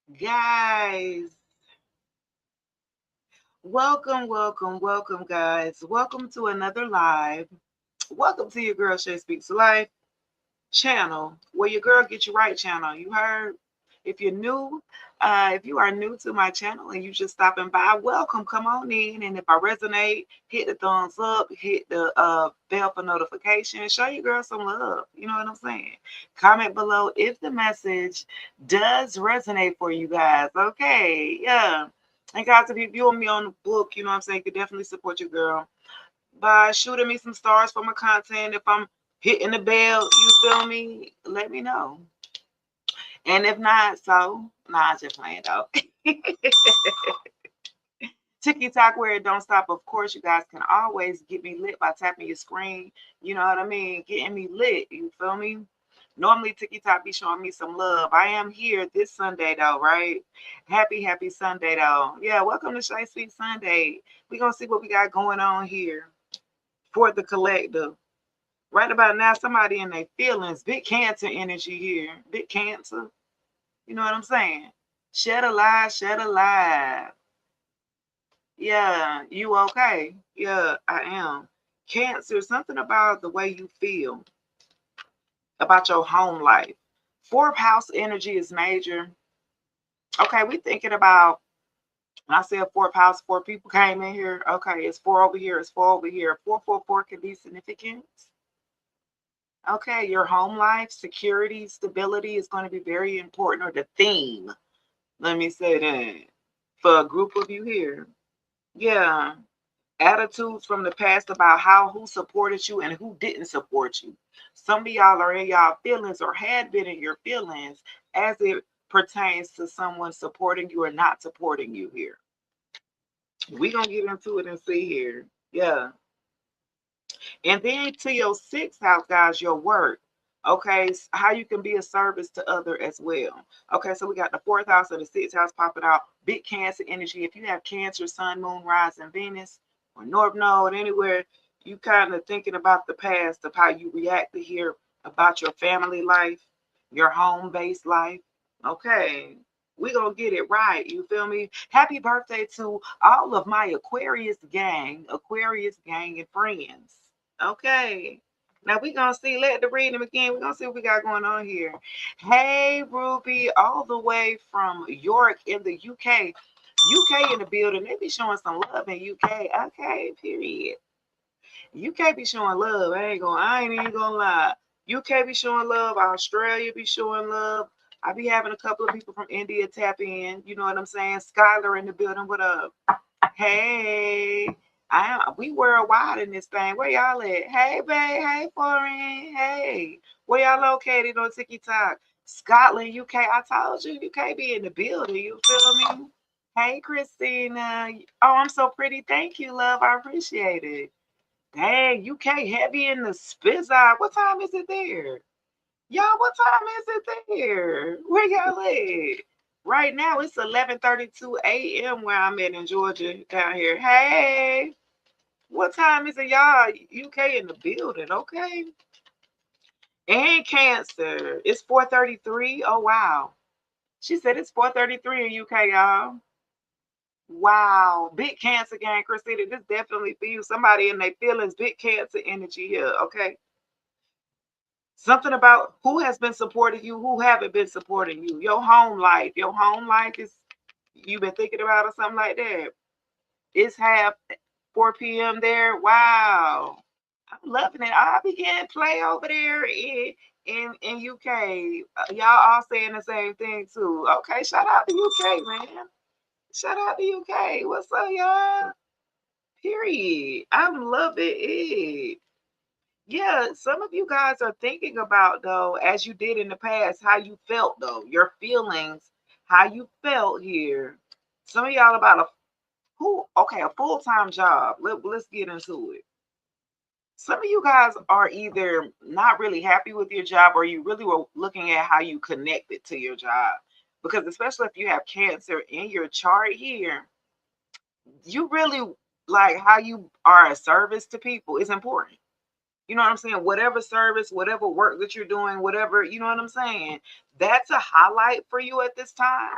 Guys, welcome, guys. Welcome to another live. Welcome to your girl Shay Speaks Life channel, where your girl get you right channel. You heard? If you're new, if you are new to my channel and you just stopping by, welcome. Come on in, and if I resonate, hit the thumbs up, hit the bell for notification. Show your girl some love. You know what I'm saying? Comment below if the message does resonate for you guys. Okay, yeah. And guys, if you viewing me on the book, you know what I'm saying, you can definitely support your girl by shooting me some stars for my content. If I'm hitting the bell, you feel me? Let me know. And if not, so nah, I'm just playing though. TikTok where it don't stop. Of course, you guys can always get me lit by tapping your screen. You know what I mean? Getting me lit. You feel me? Normally, TikTok be showing me some love. I am here this Sunday though, right? Happy Sunday though. Yeah, welcome to Shay Sweet Sunday. We gonna see what we got going on here for the collective. Right about now, somebody in their feelings, big cancer energy here, big cancer. You know what I'm saying? Shed a lie, shed a lie. Yeah, you okay? Yeah, I am. Cancer, something about the way you feel about your home life. Fourth house energy is major. Okay, we thinking about, when I said fourth house, four people came in here. Okay, it's four over here, it's four over here. 444 can be significant. Okay, your home life, security, stability is going to be very important, or the theme. Let me say that for a group of you here. Yeah. Attitudes from the past about who supported you and who didn't support you. Some of y'all are in y'all feelings or had been in your feelings as it pertains to someone supporting you or not supporting you here. We're going to get into it and see here. Yeah. And then to your sixth house, guys, your work. Okay, how you can be a service to other as well. Okay, so we got the fourth house and the sixth house popping out. Big Cancer energy. If you have Cancer, Sun, Moon, Rising, Venus, or North Node, anywhere, you kind of thinking about the past of how you reacted here about your family life, your home-based life. Okay, we gonna get it right. You feel me? Happy birthday to all of my Aquarius gang and friends. Okay. Now we gonna see, let the read them again. We're gonna see what we got going on here. Hey Ruby, all the way from York in the UK. UK in the building. They be showing some love in UK. Okay, period. UK be showing love. I ain't even gonna lie. UK be showing love. Australia be showing love. I be having a couple of people from India tap in. You know what I'm saying? Skylar in the building. What up? Hey, we worldwide in this thing. Where y'all at? Hey, babe. Hey, foreign. Hey, where y'all located on TikTok? Scotland, UK. I told you, UK be in the building. You feel me? Hey, Christina. Oh, I'm so pretty. Thank you, love. I appreciate it. Dang, UK heavy in the spizza. What time is it there? Y'all, what time is it there? Where y'all at? Right now it's 11:32 a.m. where I'm at in Georgia down here. Hey, what time is it, y'all? UK in the building, okay? And Cancer. It's 4:33. Oh wow. She said it's 4:33 in UK, y'all. Wow. Big Cancer gang, Christina. This definitely for you. Somebody in their feelings, big Cancer energy here, okay? Something about who has been supporting you, who haven't been supporting you. Your home life. Your home life is, you've been thinking about or something like that. It's half 4 p.m. there. Wow. I'm loving it. I began play over there in UK. Y'all all saying the same thing too. Okay, shout out to UK, man. Shout out to UK. What's up, y'all? Period. I'm loving it. Yeah, some of you guys are thinking about, though, as you did in the past, how you felt, though, your feelings, how you felt here. Some of y'all about a full-time job. Let's get into it. Some of you guys are either not really happy with your job, or you really were looking at how you connected to your job. Because especially if you have Cancer in your chart here, you really like how you are a service to people is important. You know what I'm saying? Whatever service, whatever work that you're doing, whatever, you know what I'm saying? That's a highlight for you at this time.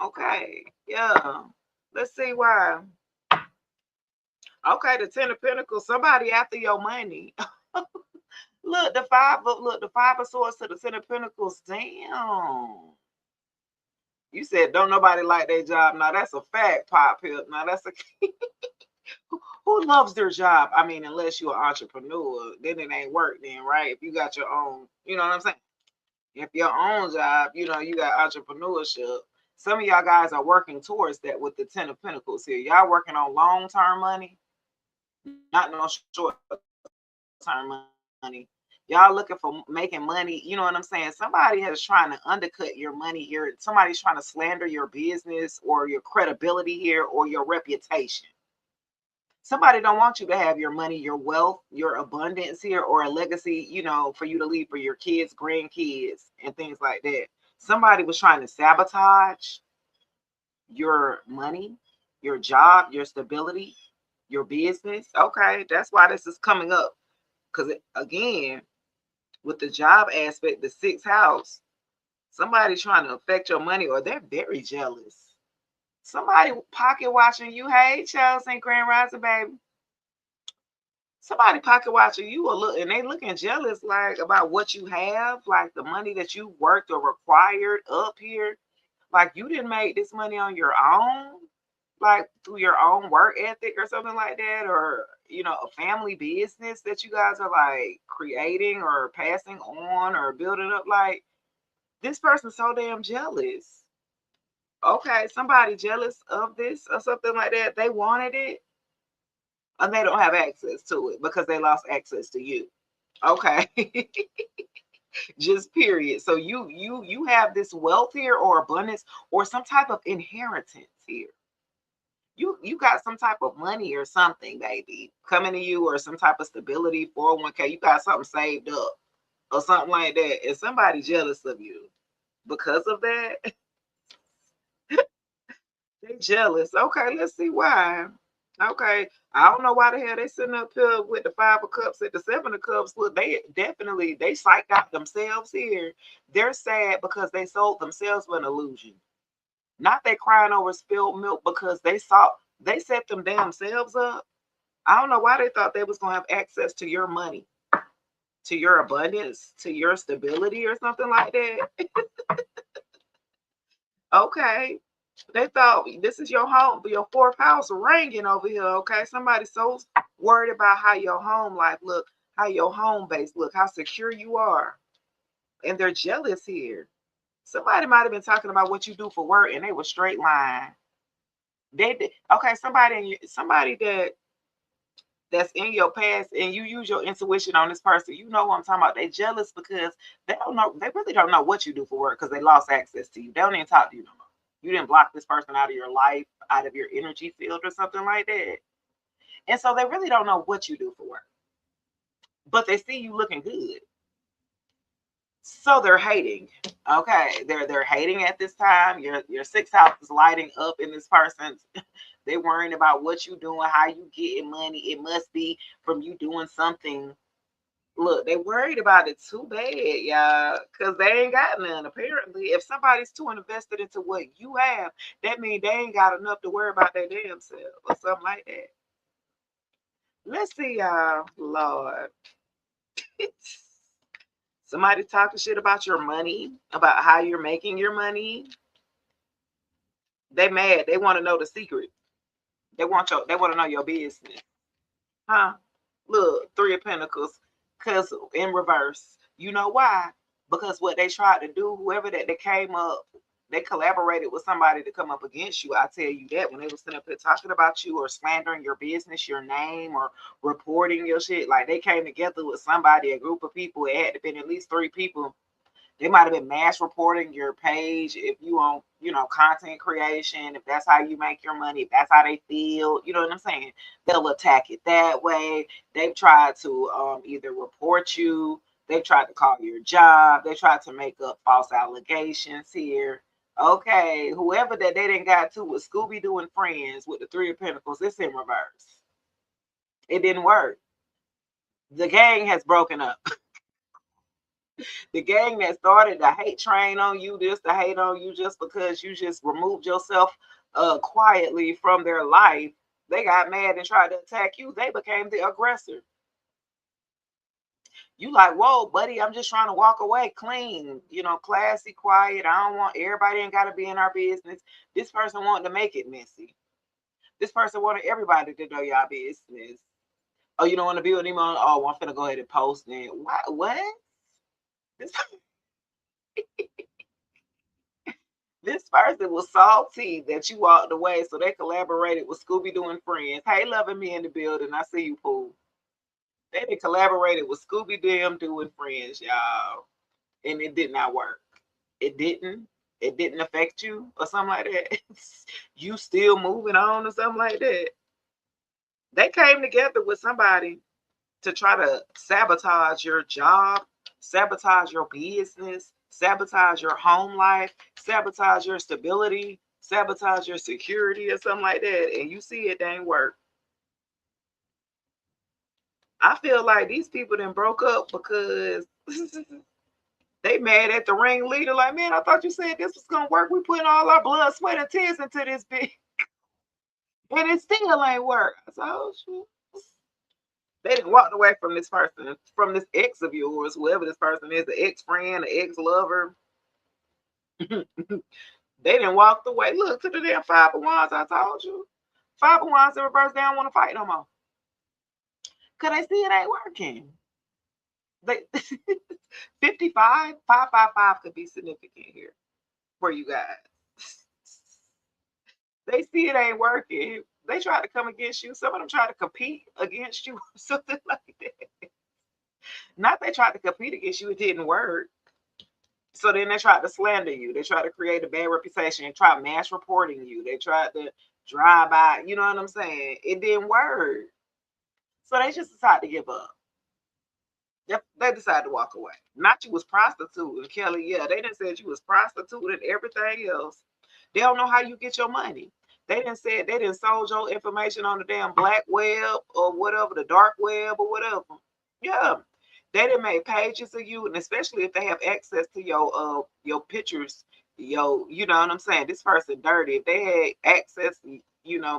Okay. Yeah. Let's see why. Okay, the Ten of Pentacles. Somebody after your money. Look, the five of swords to the Ten of Pentacles. Damn. You said don't nobody like their job. Now that's a fact, Pop Pip. Now that's a who loves their job? I mean, unless you're an entrepreneur, then it ain't work then, right? If you got your own, you know what I'm saying? If your own job, you got entrepreneurship. Some of y'all guys are working towards that with the Ten of Pentacles here. Y'all working on long-term money, not no short-term money. Y'all looking for making money. You know what I'm saying? Somebody is trying to undercut your money here. Somebody's trying to slander your business or your credibility here or your reputation. Somebody don't want you to have your money, your wealth, your abundance here, or a legacy, for you to leave for your kids, grandkids, and things like that. Somebody was trying to sabotage your money, your job, your stability, your business. Okay, that's why this is coming up. Because again, with the job aspect, the sixth house, somebody's trying to affect your money, or they're very jealous. Somebody pocket watching you. Hey, Chelsea and Grand Rising, baby. Somebody pocket watching you and they looking jealous, like about what you have, like the money that you worked or required up here. Like you didn't make this money on your own, like through your own work ethic or something like that, or a family business that you guys are like creating or passing on or building up. Like this person's so damn jealous. Okay, somebody jealous of this or something like that. They wanted it and they don't have access to it because they lost access to you. Okay. Just period. So you have this wealth here or abundance or some type of inheritance here. You got some type of money or something, baby, coming to you, or some type of stability, 401k. You got something saved up or something like that. And somebody jealous of you because of that. They jealous. Okay, let's see why. Okay. I don't know why the hell they sitting up here with the 5 of Cups at the 7 of Cups. Look, they psyched out themselves here. They're sad because they sold themselves with an illusion. Not they crying over spilled milk because they set them damn selves up. I don't know why they thought they was gonna have access to your money, to your abundance, to your stability or something like that. Okay. They thought this is your home, your fourth house ringing over here. Okay. Somebody's so worried about how your home life look, how your home base look, how secure you are. And they're jealous here. Somebody might have been talking about what you do for work and they were straight line. They did okay, somebody that's in your past and you use your intuition on this person. You know what I'm talking about. They jealous because they really don't know what you do for work because they lost access to you. They don't even talk to you no more. You didn't block this person out of your life, out of your energy field or something like that. And so they really don't know what you do for work. But they see you looking good. So they're hating. Okay. They're hating at this time. Your sixth house is lighting up in this person's. They worrying about what you doing, how you getting money. It must be from you doing something. Look, they worried about it too bad, y'all, because they ain't got none. Apparently, if somebody's too invested into what you have, that means they ain't got enough to worry about their damn self or something like that. Let's see, y'all. Lord. Somebody talking shit about your money, about how you're making your money. They mad. They want to know the secret. They want to know your business. Huh? Look, 3 of Pentacles. Cause in reverse. You know why? Because what they tried to do, whoever that they came up, they collaborated with somebody to come up against you. I tell you that when they were sitting up here talking about you or slandering your business, your name, or reporting your shit, like they came together with somebody, a group of people. It had to be at least 3 people. They might have been mass reporting your page if you on, content creation, if that's how you make your money, if that's how they feel, you know what I'm saying? They'll attack it that way. They've tried to either report you, they've tried to call your job, they tried to make up false allegations here. Okay, whoever that they didn't got to with Scooby Doo and friends with the 3 of Pentacles, it's in reverse. It didn't work. The gang has broken up. The gang that started the hate train on you, this to hate on you just because you just removed yourself quietly from their life. They got mad and tried to attack you. They became the aggressor. You like, whoa, buddy, I'm just trying to walk away clean, classy, quiet. I don't want everybody ain't got to be in our business. This person wanted to make it messy. This person wanted everybody to know y'all business. Oh, you don't want to be with him on? Oh, I'm finna go ahead and post it. What? This this person was salty that you walked away, so they collaborated with Scooby Doo and Friends. Hey, loving me in the building. I see you, Pooh. They collaborated with Scooby Doo and Friends, y'all, and it did not work. It didn't. It didn't affect you or something like that. You still moving on or something like that. They came together with somebody to try to sabotage your job, sabotage your business, sabotage your home life, sabotage your stability, sabotage your security or something like that. And you see it ain't work. I feel like these people then broke up because they mad at the ringleader. Like, man, I thought you said this was gonna work. We putting all our blood, sweat, and tears into this bitch, and it still ain't work. So, oh, shoot. They didn't walk away from this person, from this ex of yours, whoever this person is, the ex friend, the ex lover. They didn't walk away. Look to the damn 5 of Wands. I told you, 5 of Wands in reverse. They don't want to fight no more because they see it ain't working. They 55, 555 could be significant here for you guys. They see it ain't working. They try to come against you. Some of them try to compete against you, something like that. Not they tried to compete against you, it didn't work. So then they tried to slander you. They tried to create a bad reputation and try mass reporting you. They tried to drive by, you know what I'm saying? It didn't work. So they just decided to give up. They decided to walk away. Not you was prostituting, Kelly. Yeah, they didn't say you was prostituting and everything else. They don't know how you get your money. They didn't say they didn't sold your information on the damn black web or whatever, the dark web or whatever. Yeah. They didn't make pages of you, and especially if they have access to your pictures, you know what I'm saying? This person dirty. If they had access to,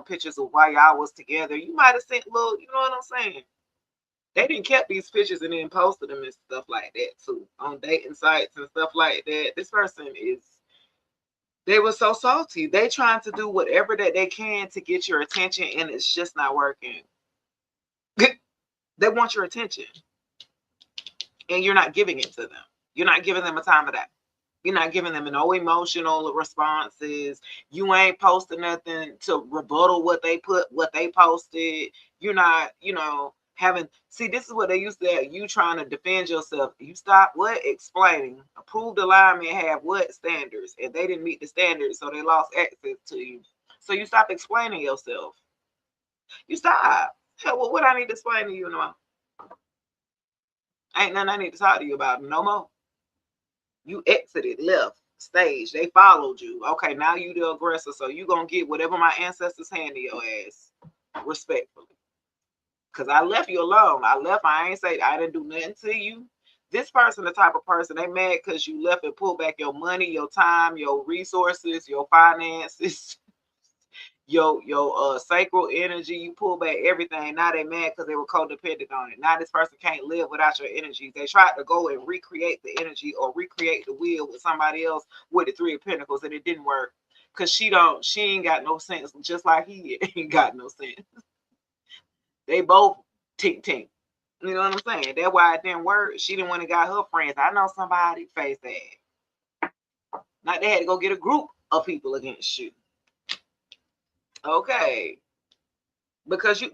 pictures of why y'all was together, you might have sent little, you know what I'm saying? They didn't kept these pictures and then posted them and stuff like that too on dating sites and stuff like that. This person is they were so salty. They trying to do whatever that they can to get your attention and it's just not working. They want your attention and you're not giving it to them. You're not giving them a time of that. You're not giving them no emotional responses. You ain't posting nothing to rebuttal what they posted. You're not, having. See, this is what they used to have. You trying to defend yourself. You stop what explaining. Approved alignment have what standards, and they didn't meet the standards, so they lost access to you. So you stop explaining yourself. You stop. Hell, well, what I need to explain to you now? Ain't nothing I need to talk to you about no more. You exited, left stage. They followed you. Okay, now you the aggressor, so you gonna get whatever my ancestors hand to your ass, respectfully. Cause I left you alone. I left. I ain't say I didn't do nothing to you. This person, the type of person, they mad because you left and pulled back your money, your time, your resources, your finances, your sacral energy. You pull back everything. Now they mad because they were codependent on it. Now this person can't live without your energy. They tried to go and recreate the energy or recreate the wheel with somebody else with the 3 of Pentacles, and it didn't work because she ain't got no sense, just like he ain't got no sense. They both tink tink. You know what I'm saying? That's why it didn't work. She didn't want to got her friends. I know somebody face that. Like they had to go get a group of people against you. Okay. Because you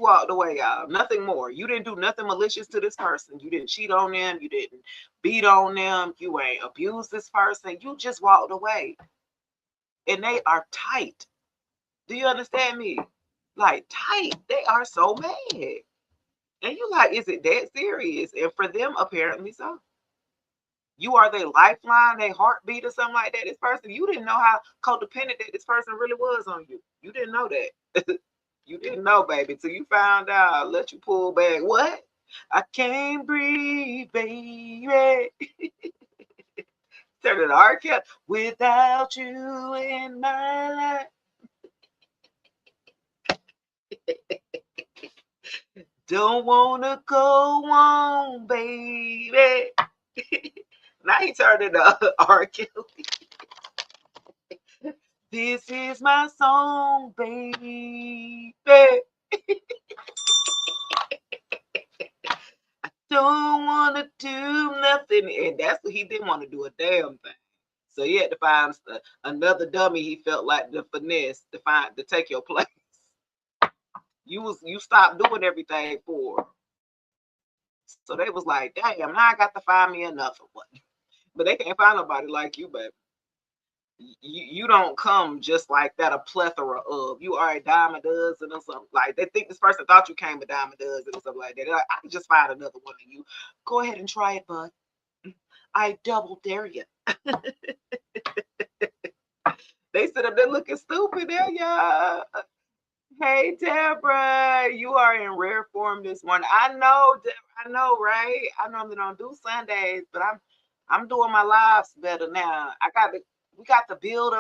walked away, y'all. Nothing more. You didn't do nothing malicious to this person. You didn't cheat on them. You didn't beat on them. You ain't abused this person. You just walked away. And they are tight. Do you understand me? Like tight. They are so mad. And you like, is it that serious? And for them, apparently so. You are their lifeline, their heartbeat, or something like that. This person, you didn't know how codependent that this person really was on you. You didn't know that. You didn't know, baby, till you found out. Let you pull back. What? I can't breathe, baby. Turn it R. Kelly. Without you in my life. Don't wanna go on, baby. Now he turned it up, R. Kelly. This is my song, baby. Don't wanna do nothing, and that's what he didn't want to do a damn thing. So he had to find another dummy he felt like the finesse to take your place. You stopped doing everything for. So they was like, damn, now I got to find me another one. But they can't find nobody like you, baby. You don't come just like that, a plethora of. You are a dime a dozen or something. Like they think this person thought you came a dime a dozen or something like that. They're like, I can just find another one of you. Go ahead and try it, bud. I double dare you. They sit up there looking stupid there, y'all. Hey, Deborah, you are in rare form this morning. I know, Deborah, I know, right? I normally don't do Sundays, but I'm doing my lives better now. We got to build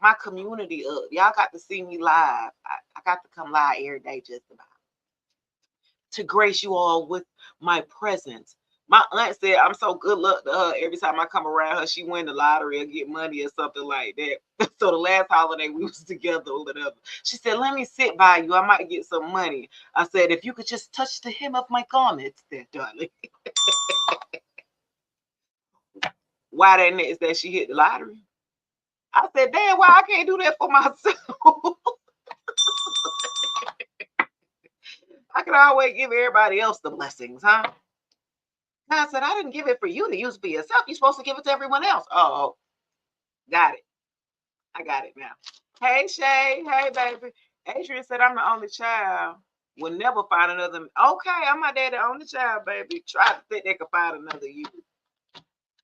my community up. Y'all got to see me live. I got to come live every day just about to grace you all with my presence. My aunt said I'm so good luck to her every time I come around her, she win the lottery or get money or something like that. So the last holiday we was together or whatever, she said, let me sit by you. I might get some money. I said, if you could just touch the hem of my garments there, darling. Why that is that she hit the lottery? I said, damn, why I can't do that for myself? I can always give everybody else the blessings, huh? I said, I didn't give it for you to use for yourself. You're supposed to give it to everyone else. Oh, got it. I got it now. Hey, Shay. Hey, baby. Adrian said, I'm the only child. Will never find another. Okay, I'm my daddy only child, baby. Try to think they could find another you.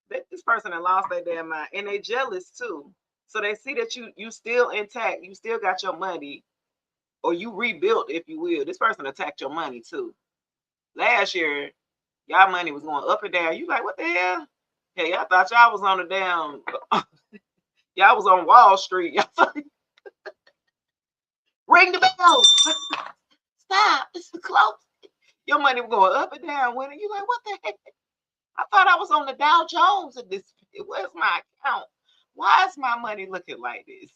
This person had lost their damn mind. And they jealous too. So they see that you still intact. You still got your money. Or you rebuilt, if you will. This person attacked your money too. Last year, y'all money was going up and down. You like, what the hell? Hey, y'all thought y'all was on the damn, y'all was on Wall Street. Ring the bell. Stop. It's the close. Your money was going up and down. When you like, what the heck? I thought I was on the Dow Jones at this. Where's my account? Why is my money looking like this?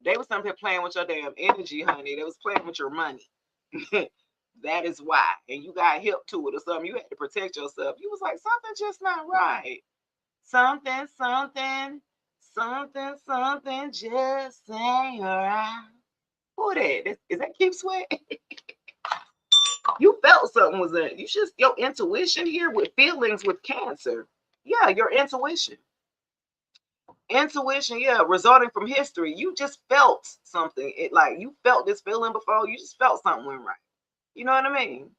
They was something playing with your damn energy, honey. They was playing with your money. That is why. And you got hip to it or something. You had to protect yourself. You was like, something just not right. Something, something, something, something just ain't right. Who that? Is that Keep Sweat? You felt something was in. You just your intuition here with feelings with Cancer. Yeah, your intuition. Intuition, yeah, resulting from history. You just felt something. It like you felt this feeling before. You just felt something went right. You know what I mean?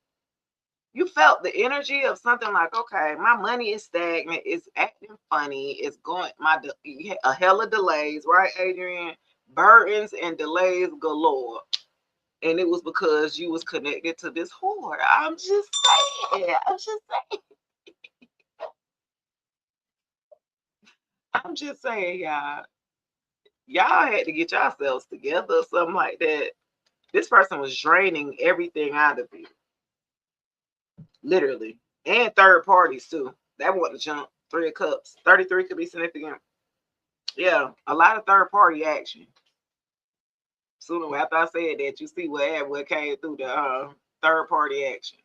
You felt the energy of something like, okay, my money is stagnant, it's acting funny, it's going a hell of delays, right, Adrian? Burdens and delays galore. And it was because you was connected to this whore. I'm just saying. I'm just saying, y'all. Y'all had to get yourselves together or something like that. This person was draining everything out of you. Literally. And third parties too. That wasn't a jump. 3 of Cups. 33 could be significant. Yeah, a lot of third party action. Sooner after I said that, you see what came through the third party action.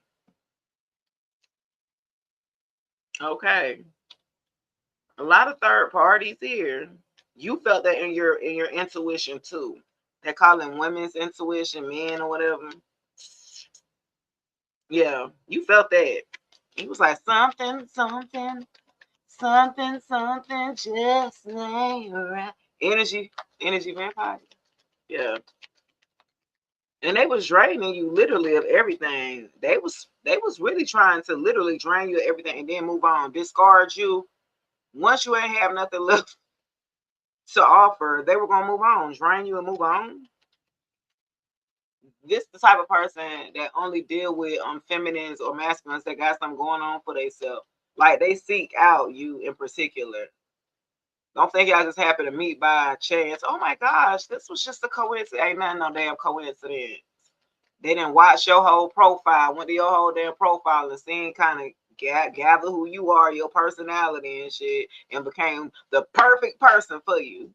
Okay. A lot of third parties here. You felt that in your intuition too. They're calling women's intuition, men or whatever. Yeah, you felt that. It was like something, something, something, something just ain't right. Energy vampire. Yeah. And they was draining you literally of everything. They was really trying to literally drain you of everything and then move on, discard you. Once you ain't have nothing left to offer, they were gonna move on, drain you and move on. This the type of person that only deal with feminines or masculines that got something going on for themselves. Like they seek out you in particular. Don't think y'all just happen to meet by chance. Oh my gosh, this was just a coincidence. Ain't nothing no damn coincidence. They didn't watch your whole profile, went to your whole damn profile and seen kind of gather who you are, your personality and shit, and became the perfect person for you.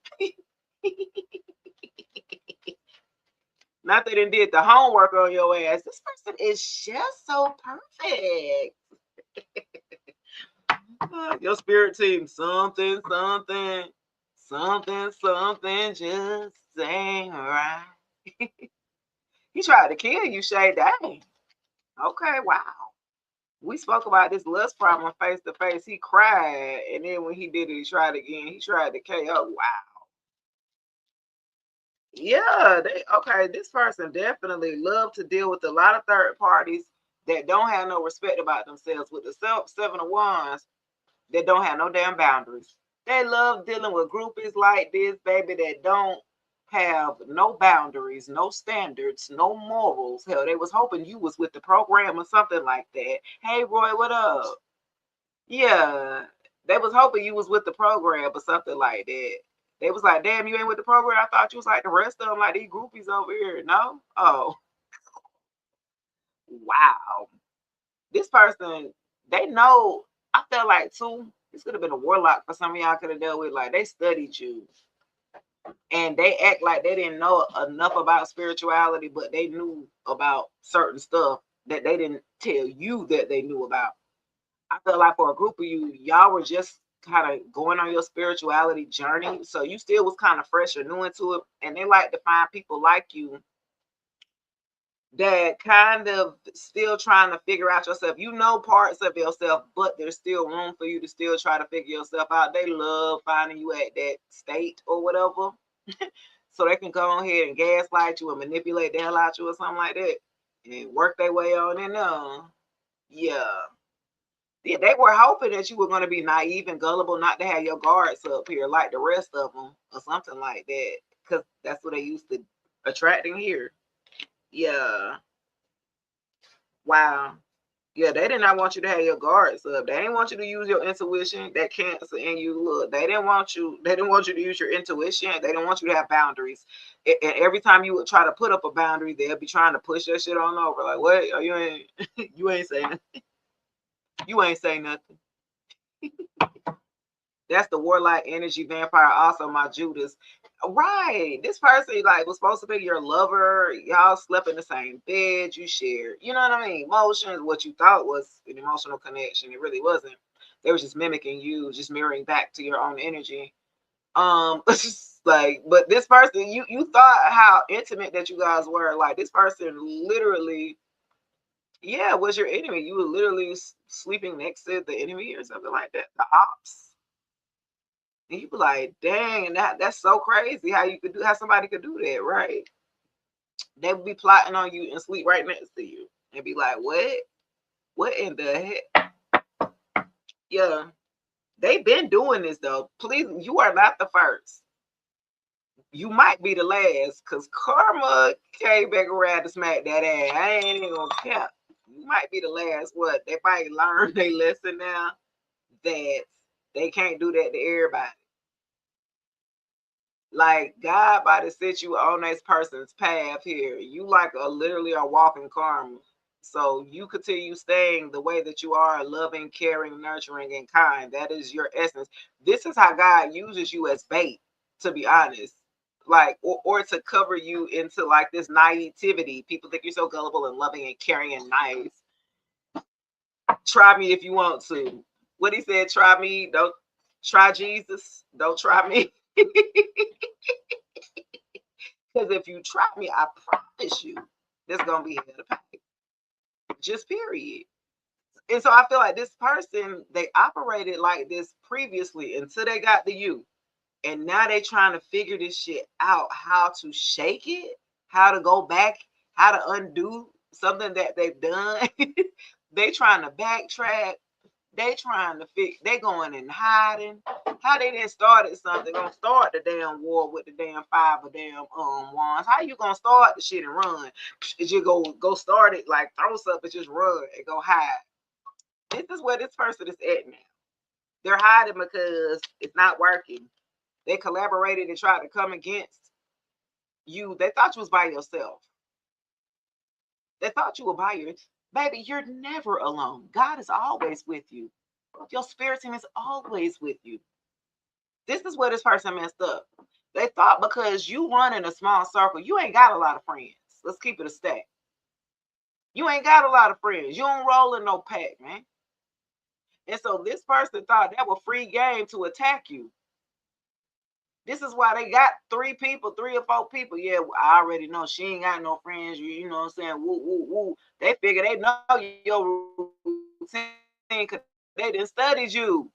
Not that they did the homework on your ass. This person is just so perfect. Your spirit team, something, something, something, something just ain't right. He tried to kill you, Shay. Dang. Okay, wow. We spoke about this lust problem face to face. He cried, and then when he did it, he tried again. He tried to KO. Wow. Yeah, they okay. This person definitely love to deal with a lot of third parties that don't have no respect about themselves. With the seven of wands, that don't have no damn boundaries. They love dealing with groupies like this, baby, that don't have no boundaries, no standards, no morals. Hell, they was hoping you was with the program or something like that. Hey, Roy, what up? Yeah, they was hoping you was with the program or something like that. They was like, damn, you ain't with the program. I thought you was like the rest of them, like these groupies over here. No? Oh, wow. This person, they know. I felt like too. This could have been a warlock for some of y'all could have dealt with. Like they studied you, and they act like they didn't know enough about spirituality, but they knew about certain stuff that they didn't tell you that they knew about. I feel like for a group of you, y'all were just kind of going on your spirituality journey, so you still was kind of fresh or new into it, and they like to find people like you that kind of still trying to figure out yourself. You know parts of yourself, but there's still room for you to still try to figure yourself out. They love finding you at that state or whatever. So they can go ahead and gaslight you and manipulate the hell out you or something like that and work their way on in there. Yeah. Yeah, they were hoping that you were going to be naive and gullible, not to have your guards up here like the rest of them or something like that. Because that's what they used to attracting here. Yeah. Wow. Yeah, they did not want you to have your guards up. They didn't want you to use your intuition, that cancer in you. Look, they didn't want you. They didn't want you to use your intuition. They didn't want you to have boundaries. And every time you would try to put up a boundary, they'll be trying to push that shit on over. Like, what? Oh, you ain't, you ain't saying, you ain't saying nothing. That's the warlike energy vampire. Also, my Judas. Right. This person like was supposed to be your lover. Y'all slept in the same bed. You shared, you know what I mean? Emotions. What you thought was an emotional connection. It really wasn't. They were just mimicking you, just mirroring back to your own energy. It's just like, but this person, you thought how intimate that you guys were. Like this person literally, yeah, was your enemy. You were literally sleeping next to the enemy or something like that. The ops. And you be like, dang, that's so crazy how you could do how somebody could do that, right? They would be plotting on you and sleep right next to you and be like, what? What in the heck? Yeah. They've been doing this though. Please, you are not the first. You might be the last because karma came back around to smack that ass. I ain't even gonna count. You might be the last. What? They might learn their lesson now that they can't do that to everybody. Like God about to set you on this person's path here. You like a literally a walking karma. So you continue staying the way that you are, loving, caring, nurturing, and kind. That is your essence. This is how God uses you as bait, to be honest. Like, or to cover you into like this naivety. People think you're so gullible and loving and caring and nice. Try me if you want to. What he said, try me, don't try Jesus, don't try me. Because if you try me, I promise you, there's gonna be hell to pay. Just period. And so I feel like this person, they operated like this previously until they got to you. And now they trying to figure this shit out, how to shake it, how to go back, how to undo something that they've done. They trying to backtrack. They trying to fix. They going and hiding. How they didn't started something? Gonna start the damn war with the damn five of damn wands. How you gonna start the shit and run? You go start it like throw something, and just run and go hide. This is where this person is at now. They're hiding because it's not working. They collaborated and tried to come against you. They thought you was by yourself. They thought you were by yourself. Baby, you're never alone. God is always with you. Your spirit team is always with you. This is where this person messed up. They thought because you run in a small circle, you ain't got a lot of friends. Let's keep it a stack. You ain't got a lot of friends. You don't roll in no pack, man. And so this person thought that was free game to attack you. This is why they got 3 or 4 people. Yeah, I already know she ain't got no friends. You know what I'm saying? Woo, woo, woo. They figure they know your routine because they done studied you.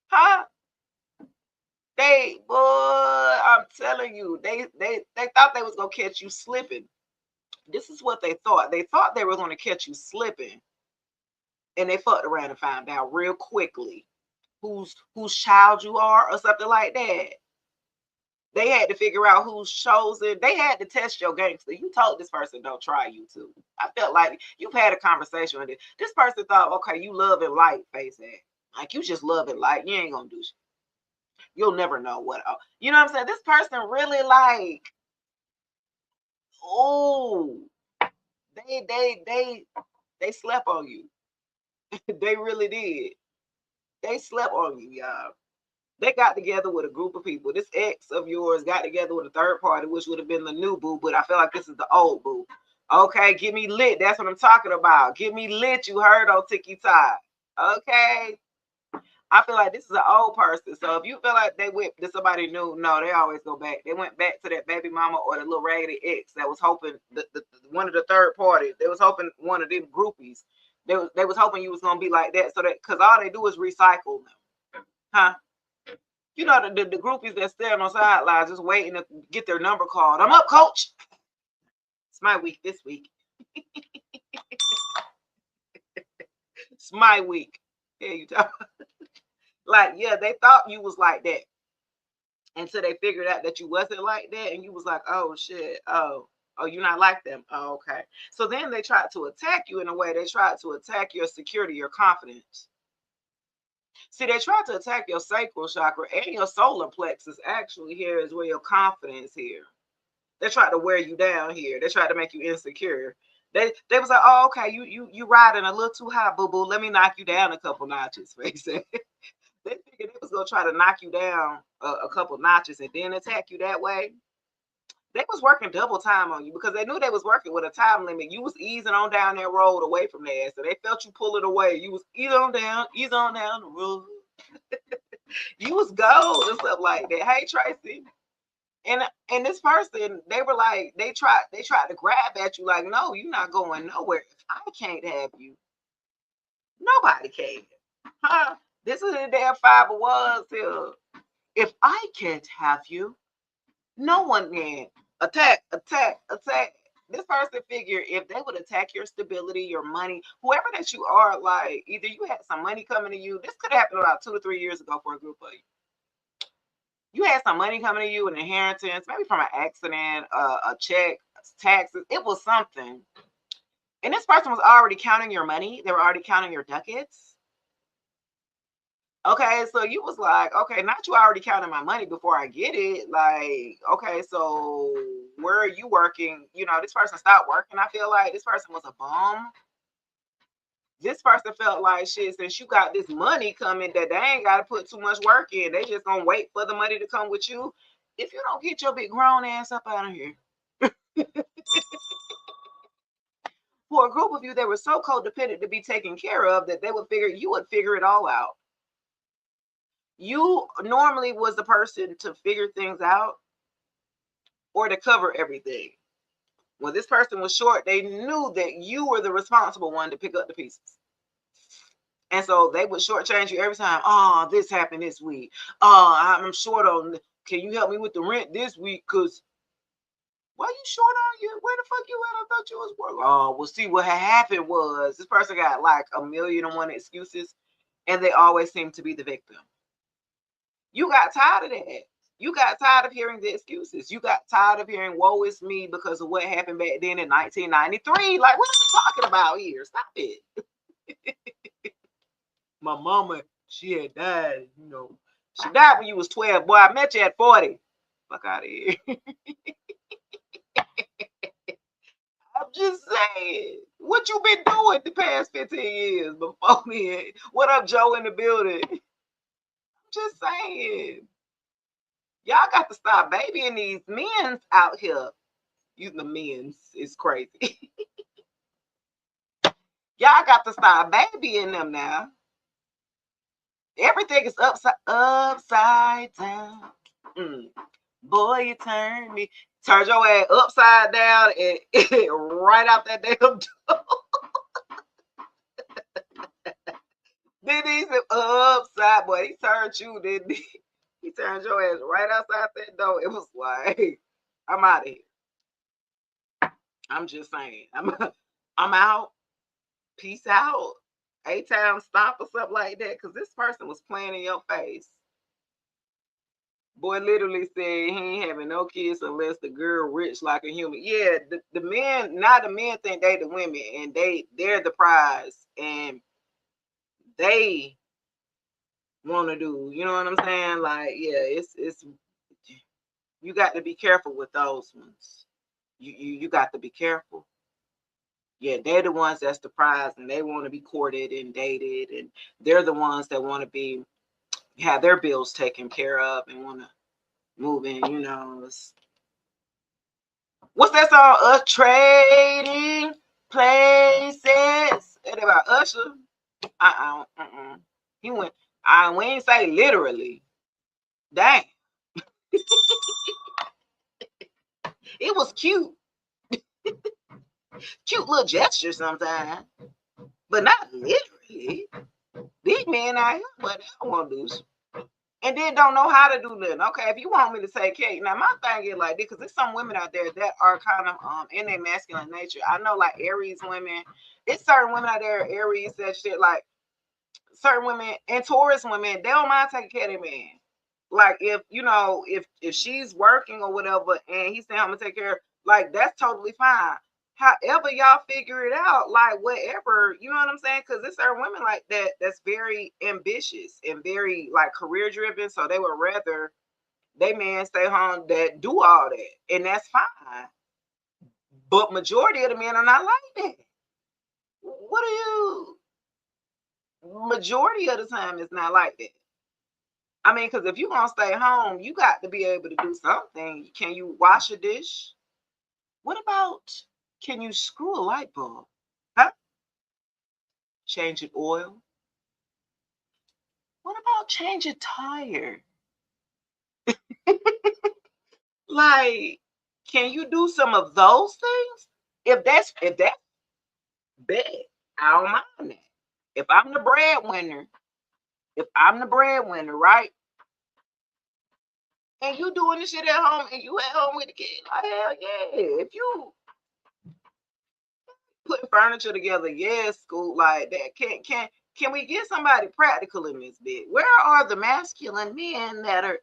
Huh? Boy, I'm telling you, they thought they was gonna catch you slipping. This is what they thought. They thought they were gonna catch you slipping, and they fucked around and found out real quickly whose child you are or something like that. They had to figure out who's chosen. They had to test your gangster. You told this person don't try you too. I felt like you've had a conversation with it. This person thought, okay, you love and light, face that. Like you just love and light. You ain't gonna do shit. You'll never know what. You know what I'm saying? This person really like, oh, they slept on you. They really did. They slept on you, y'all. They got together with a group of people. This ex of yours got together with a third party, which would have been the new boo, but I feel like this is the old boo. Okay, get me lit. That's what I'm talking about. Get me lit. You heard on Tiki Talk. Okay. I feel like this is an old person. So if you feel like they went to somebody new, no, they always go back. They went back to that baby mama or the little raggedy ex that was hoping one of the third party. They was hoping one of them groupies. They was hoping you was gonna be like that. So that because all they do is recycle them. Huh? You know the groupies that stand on sidelines just waiting to get their number called. I'm up, coach. It's my week this week. It's my week. Yeah, you talk. Like, yeah, they thought you was like that until they figured out that you wasn't like that, and you was like, oh shit, oh, you're not like them. Oh, okay. So then they tried to attack you in a way. They tried to attack your security, your confidence. See, they tried to attack your sacral chakra and your solar plexus. Actually, here is where your confidence here. They tried to wear you down here. They tried to make you insecure. They was like, oh, okay, you riding a little too high, boo boo. Let me knock you down a couple notches, basically. They figured they was gonna try to knock you down a couple notches and then attack you that way. They was working double time on you because they knew they was working with a time limit. You was easing on down that road away from there, so they felt you pulling away. You was ease on down the road. You was gold and stuff like that. Hey Tracy, and this person, they were like, they tried to grab at you like, no, you're not going nowhere. If I can't have you, nobody can. Huh? This is the damn 5 of Wands here. If I can't have you, no one can. Attack, attack, attack. This person figure if they would attack your stability, your money, whoever that you are, like either you had some money coming to you. This could happen about 2 to 3 years ago for a group of you. You had some money coming to you, an inheritance, maybe from an accident, a check, taxes. It was something. And this person was already counting your money. They were already counting your ducats. Okay, so you was like, okay, not you already counting my money before I get it. Like, okay, so where are you working? You know, this person stopped working. I feel like this person was a bum. This person felt like shit, since you got this money coming that they ain't got to put too much work in. They just gonna wait for the money to come with you. If you don't get your big grown ass up out of here. For a group of you, they were so codependent to be taken care of that they would figure you would figure it all out. You normally was the person to figure things out or to cover everything. When this person was short, they knew that you were the responsible one to pick up the pieces. And so they would shortchange you every time. Oh, this happened this week. Oh, I'm short on. Can you help me with the rent this week? Because Why you short on you? Where the fuck you at? I thought you was working. Oh, well, see, what had happened was this person got like 1,000,001 excuses, and they always seem to be the victim. You got tired of that. You got tired of hearing the excuses. You got tired of hearing "woe is me" because of what happened back then in 1993. Like, what are we talking about here? Stop it. My mama, she had died, you know. She died when you was 12. Boy, I met you at 40. Fuck out of here. I'm just saying. What you been doing the past 15 years before me? What up, Joe, in the building? I'm just saying. Y'all got to stop babying these men out here. Using the men's is crazy. Y'all got to stop babying them now. Everything is upside down. Boy, you turn your ass upside down and right out that damn door. Then he said upside, boy. He turned you, didn't he? He turned your ass right outside that door. It was like, I'm out of here. I'm just saying. I'm out. Peace out. A-Town stop or something like that. Because this person was playing in your face. Boy literally said he ain't having no kids unless the girl rich like a human. Yeah, the men, now the men think they the women and they're the prize and they want to do, you know what I'm saying? Like, yeah, it's you got to be careful with those ones. You got to be careful. Yeah, they're the ones that's the prize and they want to be courted and dated and they're the ones that want to have their bills taken care of and want to move in, you know. What's that song? Us trading places. That about Usher. He went. We ain't say literally. Dang. It was cute. Cute little gesture sometimes. But not literally. These men out here, but they don't want to do shit. And then don't know how to do nothing. Okay, if you want me to take care, now my thing is like this, because there's some women out there that are kind of in their masculine nature. I know like Aries women, it's certain women out there, Aries, that shit, like certain women and Taurus women, they don't mind taking care of their man. Like if you know, if she's working or whatever, and he's saying I'm gonna take care of her, like that's totally fine. However, y'all figure it out, like whatever, you know what I'm saying? Because there's certain women like that that's very ambitious and very like career driven, so they would rather they man stay home that do all that, and that's fine. But majority of the men are not like that. What are you? Majority of the time, it's not like that. I mean, because if you're gonna stay home, you got to be able to do something. Can you wash a dish? What about can you screw a light bulb? Huh? Change an oil? What about change a tire? Like, can you do some of those things? If that's bad, I don't mind that. If I'm the breadwinner, right? And you doing this shit at home and you at home with the kid, like hell yeah. If you putting furniture together, yes, school like that. Can we get somebody practical in this bit? Where are the masculine men that are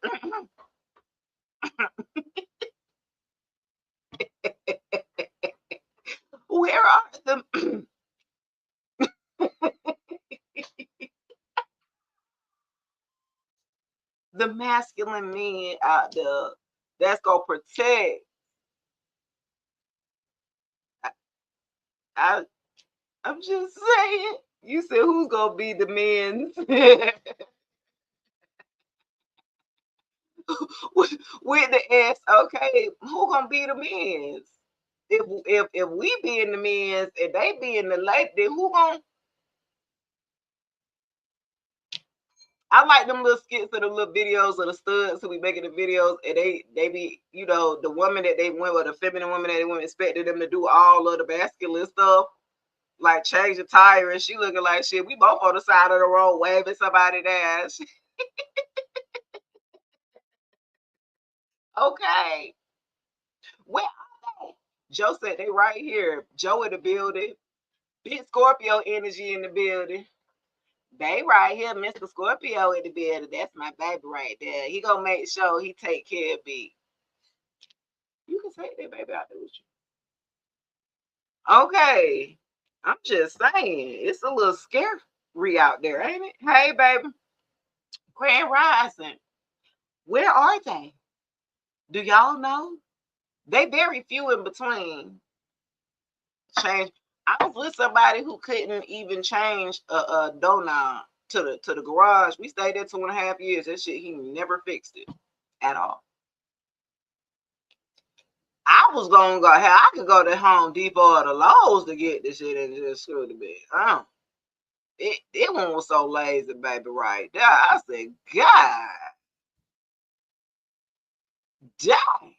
where are the the masculine men out there that's gonna protect? I, I I'm just saying. You said who's gonna be the men with the S? Okay, who gonna be the men's? If we be in the men's and they be in the late, then who gonna? I like them little skits of the little videos of the studs who be making the videos and they be, you know, the woman that they went with, the feminine woman that they went expected them to do all of the masculine stuff, like change the tire, and she looking like shit. We both on the side of the road waving somebody down. Okay. Where are Joe said they right here. Joe in the building. Big Scorpio energy in the building. They right here, Mr. Scorpio in the building. That's my baby right there. He gonna make sure he take care of me. You can take that baby out there with you. Okay. I'm just saying, it's a little scary out there, ain't it? Hey, baby. Grand Rising. Where are they? Do y'all know? They very few in between. Change. I was with somebody who couldn't even change a doorknob to the garage. We stayed there 2.5 years. That shit, he never fixed it at all. I was gonna go. Hell, I could go to Home Depot or the Lowe's to get this shit and just screw the bed. It one was so lazy, baby. Right there, I said, God, damn.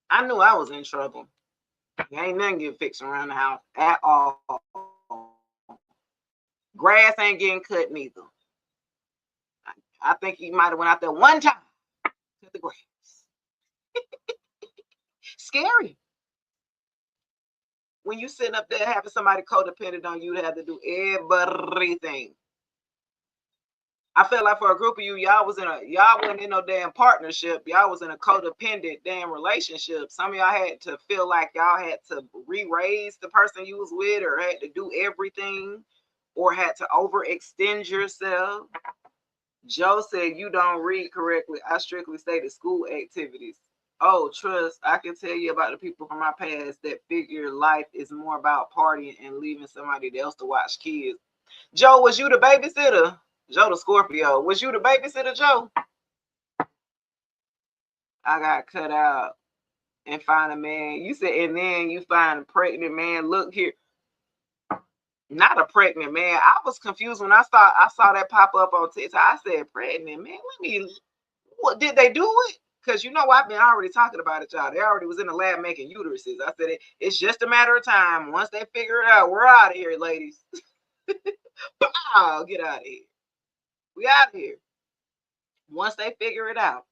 I knew I was in trouble. There ain't nothing getting fixed around the house at all. Grass ain't getting cut neither. I think he might have went out there one time to the grass. Scary. When you sitting up there having somebody codependent on you to have to do everything. I felt like for a group of y'all wasn't in no damn partnership. Y'all was in a codependent damn relationship. Some of y'all had to feel like y'all had to re-raise the person you was with, or had to do everything, or had to overextend yourself. Joe said you don't read correctly. I strictly stated school activities. Oh, trust. I can tell you about the people from my past that figure life is more about partying and leaving somebody else to watch kids. Joe, was you the babysitter? Joe the Scorpio. Was you the babysitter, Joe? I got cut out and find a man. You said, and then you find a pregnant man. Look here. Not a pregnant man. I was confused when I saw that pop up on TikTok. I said, pregnant man. What did they do it? Because you know I've been already talking about it, y'all. They already was in the lab making uteruses. I said it's just a matter of time. Once they figure it out, we're out of here, ladies. Get out of here. We out of here. Once they figure it out.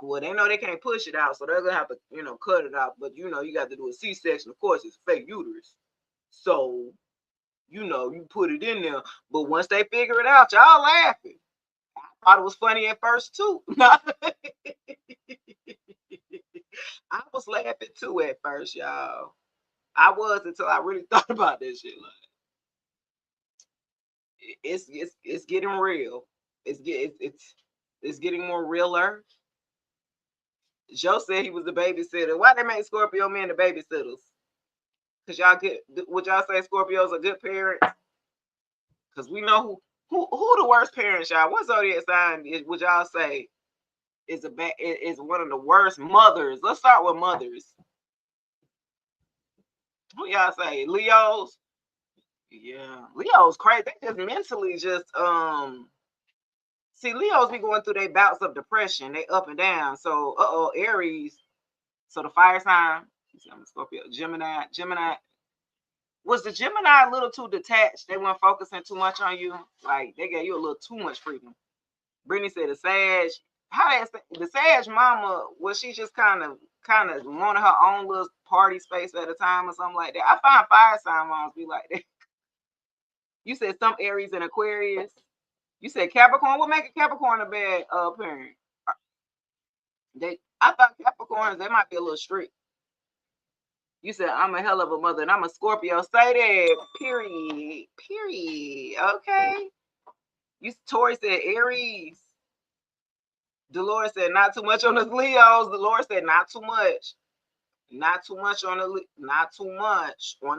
Well, they know they can't push it out, so they're gonna have to, cut it out. But you got to do a C-section. Of course, it's a fake uterus. So, you put it in there. But once they figure it out, y'all laughing. I thought it was funny at first too. I was laughing too at first, y'all. I was until I really thought about this shit. Like, it's getting real. It's getting more realer. Joe said he was the babysitter. Why they make Scorpio men the babysitters? Cause would y'all say Scorpios are good parents? Cause we know who the worst parents, y'all. What zodiac sign would y'all say is one of the worst mothers? Let's start with mothers. Who y'all say? Leos? Yeah, Leo's crazy. They just mentally see, Leos be going through their bouts of depression. They up and down. So Aries. So the fire sign. I'm a Scorpio. Gemini. Was the Gemini a little too detached? They weren't focusing too much on you. Like they gave you a little too much freedom. Brittany said the Sag. The Sag mama, was she just kind of wanted her own little party space at a time or something like that? I find fire sign moms be like that. You said some Aries and Aquarius. You said Capricorn. What make a Capricorn a bad parent? I thought Capricorns, they might be a little strict. You said I'm a hell of a mother and I'm a Scorpio. Say that. Period. Okay. Tori said Aries. Dolores said not too much on the Leos. Dolores said not too much. Not too much on the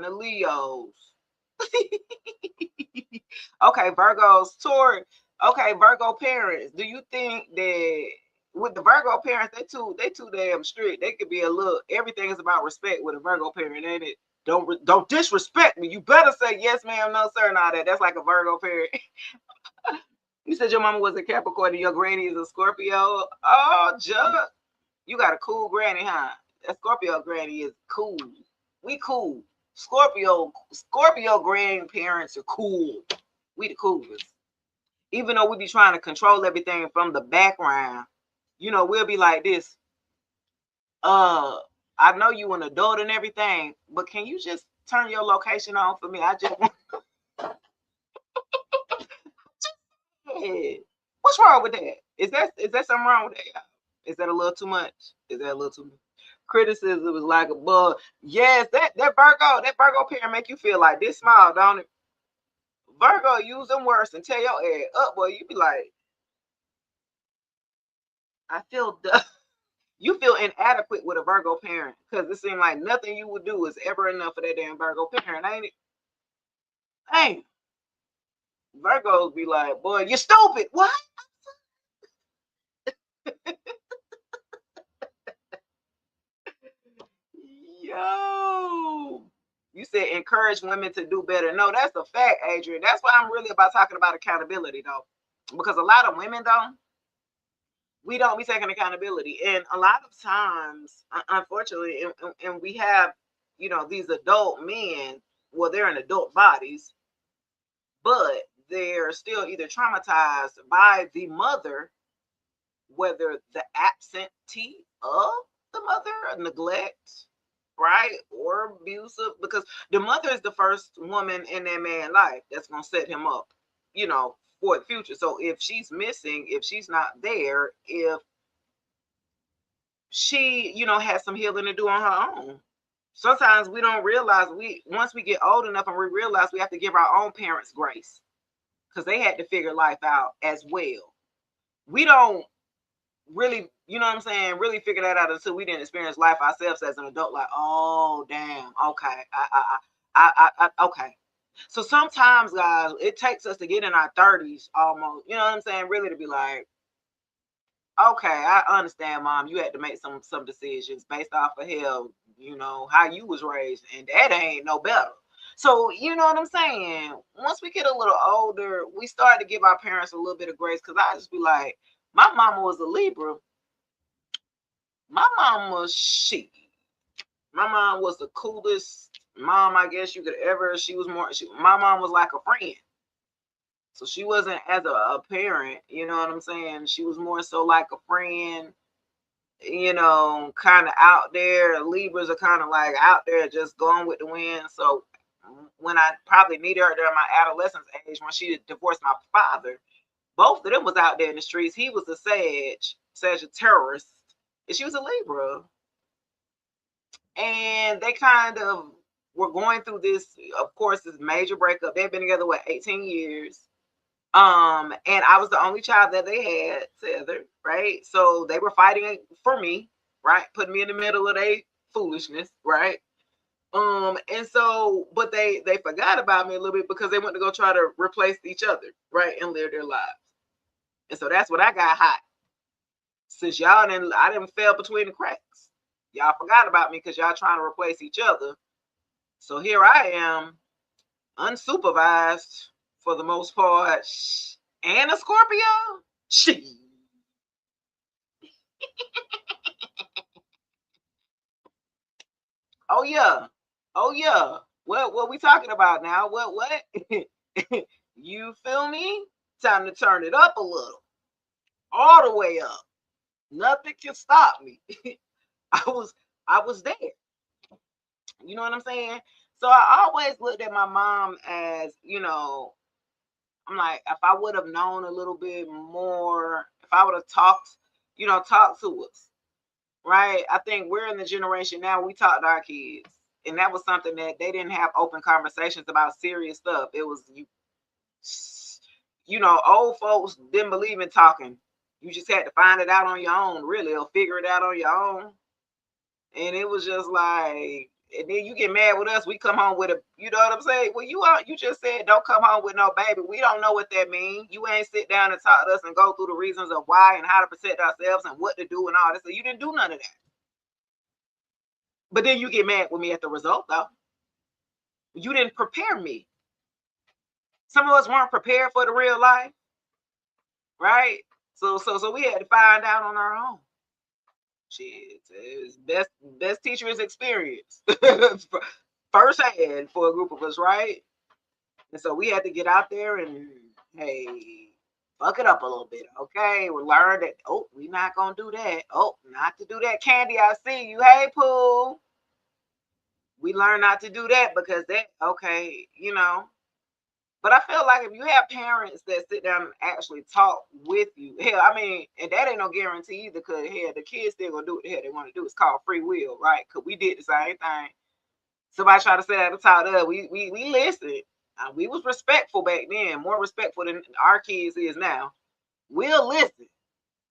Leos. Okay, Virgos. Tori. Okay, Virgo parents. Do you think that with the Virgo parents, they too damn strict? They could be a little. Everything is about respect with a Virgo parent, ain't it? Don't disrespect me. You better say yes, ma'am, no, sir, and all that. That's like a Virgo parent. You said your mama was a Capricorn and your granny is a Scorpio. Oh, Jug. You got a cool granny, huh? That Scorpio granny is cool. We cool. Scorpio grandparents are cool. We the coolest. Even though we be trying to control everything from the background, we'll be like this. I know you an adult and everything, but can you just turn your location on for me? I just want. What's wrong with that? Is that something wrong with that? Is that a little too much? Is that a little too much? Criticism was like a bug. Yes, that Virgo parent make you feel like this small, don't it? Virgo use them words and tear your head up, boy. You be like, I feel you feel inadequate with a Virgo parent because it seems like nothing you would do is ever enough for that damn Virgo parent, ain't it? Ain't Virgos be like, boy, you're stupid. What? Yo. You said encourage women to do better. No, that's a fact, Adrian. That's why I'm really about talking about accountability, though. Because a lot of women, though, we don't be taking accountability. And a lot of times, unfortunately, and we have, these adult men, well, they're in adult bodies, but they're still either traumatized by the mother, whether the absentee of the mother, or neglect, right, or abusive, because the mother is the first woman in that man's life that's going to set him up, for the future. So if she's missing, if she's not there, if she, has some healing to do on her own. Sometimes we don't realize, once we get old enough and we realize we have to give our own parents grace because they had to figure life out as well. We don't really, you know what I'm saying, really figure that out until we didn't experience life ourselves as an adult. Like, oh damn, okay, okay. So sometimes, guys, it takes us to get in our 30s almost, you know what I'm saying, really to be like, okay, I understand, mom, you had to make some decisions based off of hell, how you was raised, and that ain't no better. So, you know what I'm saying? Once we get a little older, we start to give our parents a little bit of grace. Cause I just be like, my mama was a Libra. My mom was she. My mom was the coolest mom, I guess you could ever. My mom was like a friend. So she wasn't as a parent, you know what I'm saying? She was more so like a friend, kind of out there. Libras are kind of like out there just going with the wind. So when I probably needed her during my adolescence age, when she divorced my father, both of them was out there in the streets. He was a Sagittarius, and she was a Libra. And they kind of were going through this, of course, this major breakup. They've been together, 18 years. And I was the only child that they had together, right? So they were fighting for me, right? Putting me in the middle of their foolishness, right? And so, but they forgot about me a little bit because they went to go try to replace each other, right? And live their lives. And so that's when I got hot. Since I didn't fell between the cracks. Y'all forgot about me because y'all trying to replace each other. So here I am, unsupervised for the most part, and a Scorpio. She. Oh yeah. Oh yeah. What we talking about now? What? You feel me? Time to turn it up a little. All the way up. Nothing can stop me. I was there. You know what I'm saying? So I always looked at my mom as, I'm like, if I would have known a little bit more, if I would have talked to us, right? I think we're in the generation now, we talk to our kids. And that was something that they didn't have open conversations about serious stuff. It was, old folks didn't believe in talking. You just had to find it out on your own, really, or figure it out on your own. And it was just like, and then you get mad with us. We come home with you know what I'm saying? Well, you just said don't come home with no baby. We don't know what that means. You ain't sit down and talk to us and go through the reasons of why and how to protect ourselves and what to do and all this. So you didn't do none of that. But then you get mad with me at the result, though. You didn't prepare me. Some of us weren't prepared for the real life, right? So we had to find out on our own. Shit, it's best teacher is experience. First hand for a group of us, right? And so we had to get out there and, hey, fuck it up a little bit, okay? We learn that, oh, we not gonna do that. Oh, not to do that. Candy, I see you. Hey, Pooh. We learn not to do that because that, okay, you know. But I feel like if you have parents that sit down and actually talk with you, hell, I mean, and that ain't no guarantee either, because hell, the kids still gonna do what the hell they want to do. It's called free will, right? Because we did the same thing. Somebody tried to say that to talk to us. We listened. We was respectful back then, more respectful than our kids is now. We'll listen,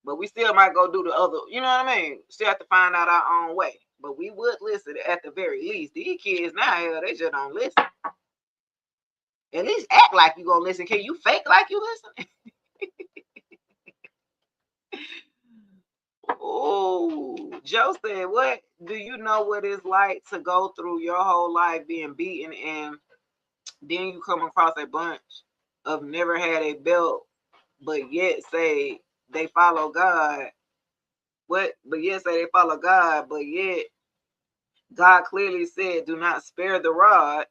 but we still might go do the other. You know what I mean? Still have to find out our own way. But we would listen at the very least. These kids now, hell, they just don't listen. At least act like you gonna listen. Can you fake like you listen? Oh, Joe said, what do you know what it's like to go through your whole life being beaten and then you come across a bunch of never had a belt, but yet say they follow God. But yet say they follow God, but yet God clearly said, do not spare the rod.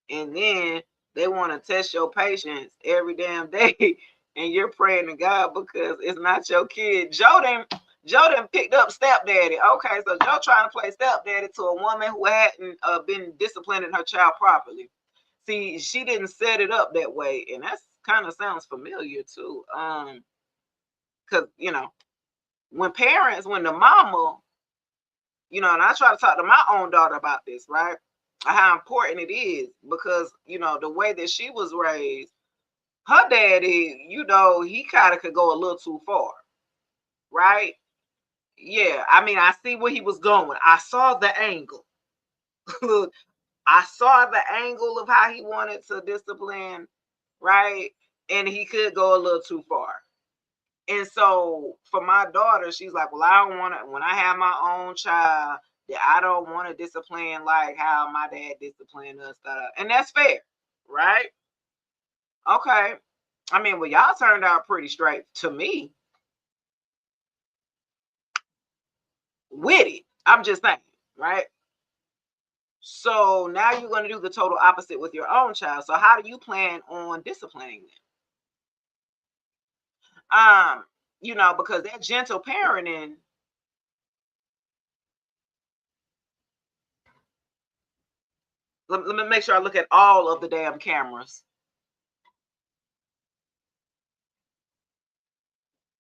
And then they want to test your patience every damn day. And you're praying to God because it's not your kid. Joe picked up stepdaddy. Okay, so Joe trying to play stepdaddy to a woman who hadn't been disciplining her child properly. See, she didn't set it up that way, and that's kind of sounds familiar too. Because when the mama, and I try to talk to my own daughter about this, right? How important it is because the way that she was raised, her daddy, he kind of could go a little too far, right? Yeah, I mean, I see where he was going. I saw the angle. I saw the angle of how he wanted to discipline, right? And he could go a little too far. And so for my daughter, she's like, well, I don't want to, when I have my own child, that I don't want to discipline like how my dad disciplined us. And that's fair, right? Okay. I mean, well, y'all turned out pretty straight to me with it. I'm just saying, right? So now you're going to do the total opposite with your own child. So how do you plan on disciplining them? Because that gentle parenting, let me make sure I look at all of the damn cameras.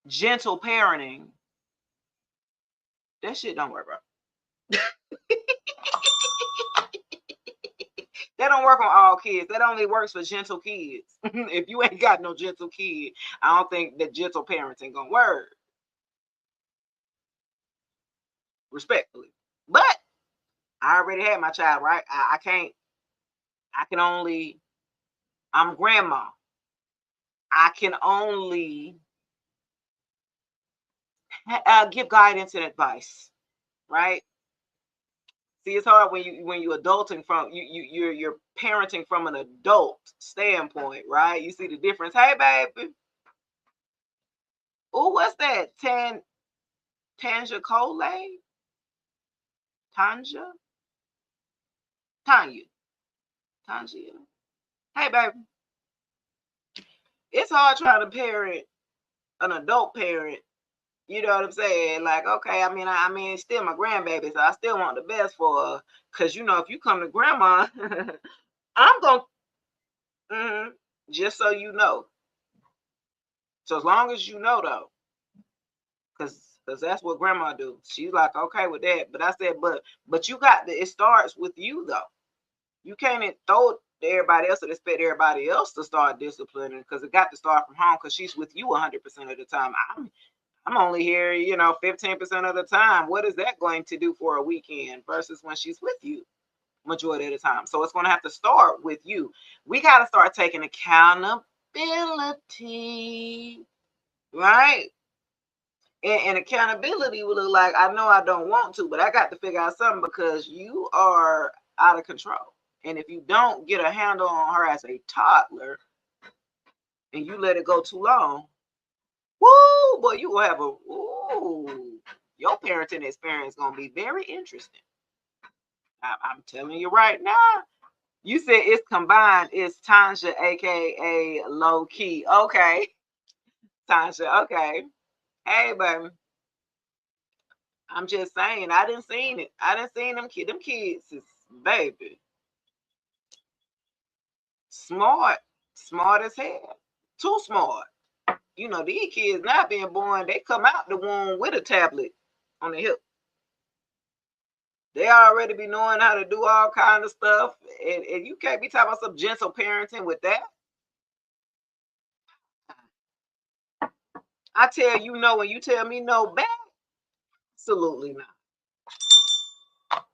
Gentle parenting, that shit don't work, bro. That don't work on all kids. That only works for gentle kids. If you ain't got no gentle kid, I don't think that gentle parenting gonna work. Respectfully. But I already had my child, right? I can only, I'm grandma. I can only give guidance and advice, right? See, it's hard when you adulting from you're parenting from an adult standpoint, right? You see the difference. Hey, baby. Oh, what's that? Tanja Cole? Tanja? Tanya. Tanja. Hey, baby. It's hard trying to parent an adult parent. You know what I'm saying? Like, okay, I mean, it's still my grandbaby, so I still want the best for her. Cause if you come to grandma, I'm gonna, just so you know. So as long as you know though, cause that's what grandma do. She's like, okay with that. But I said, but you got it starts with you though. You can't throw it to everybody else and expect everybody else to start disciplining because it got to start from home because she's with you 100% of the time. I'm only here, 15% of the time. What is that going to do for a weekend versus when she's with you majority of the time? So it's going to have to start with you. We got to start taking accountability, right? And accountability will look like, I know I don't want to, but I got to figure out something because you are out of control. And if you don't get a handle on her as a toddler and you let it go too long, woo, boy, you will have your parenting experience is going to be very interesting. I'm telling you right now, You said it's combined. It's Tanja, aka Low Key. Okay, Tanja. Okay. Hey, baby. I'm just saying. I didn't seen it. I didn't seen them kids. Them kids is baby smart, smart as hell. Too smart. You know these kids now being born, they come out the womb with a tablet on the hip. They already be knowing how to do all kind of stuff, and you can't be talking about some gentle parenting with that. I tell you no, and you tell me no back. Absolutely not.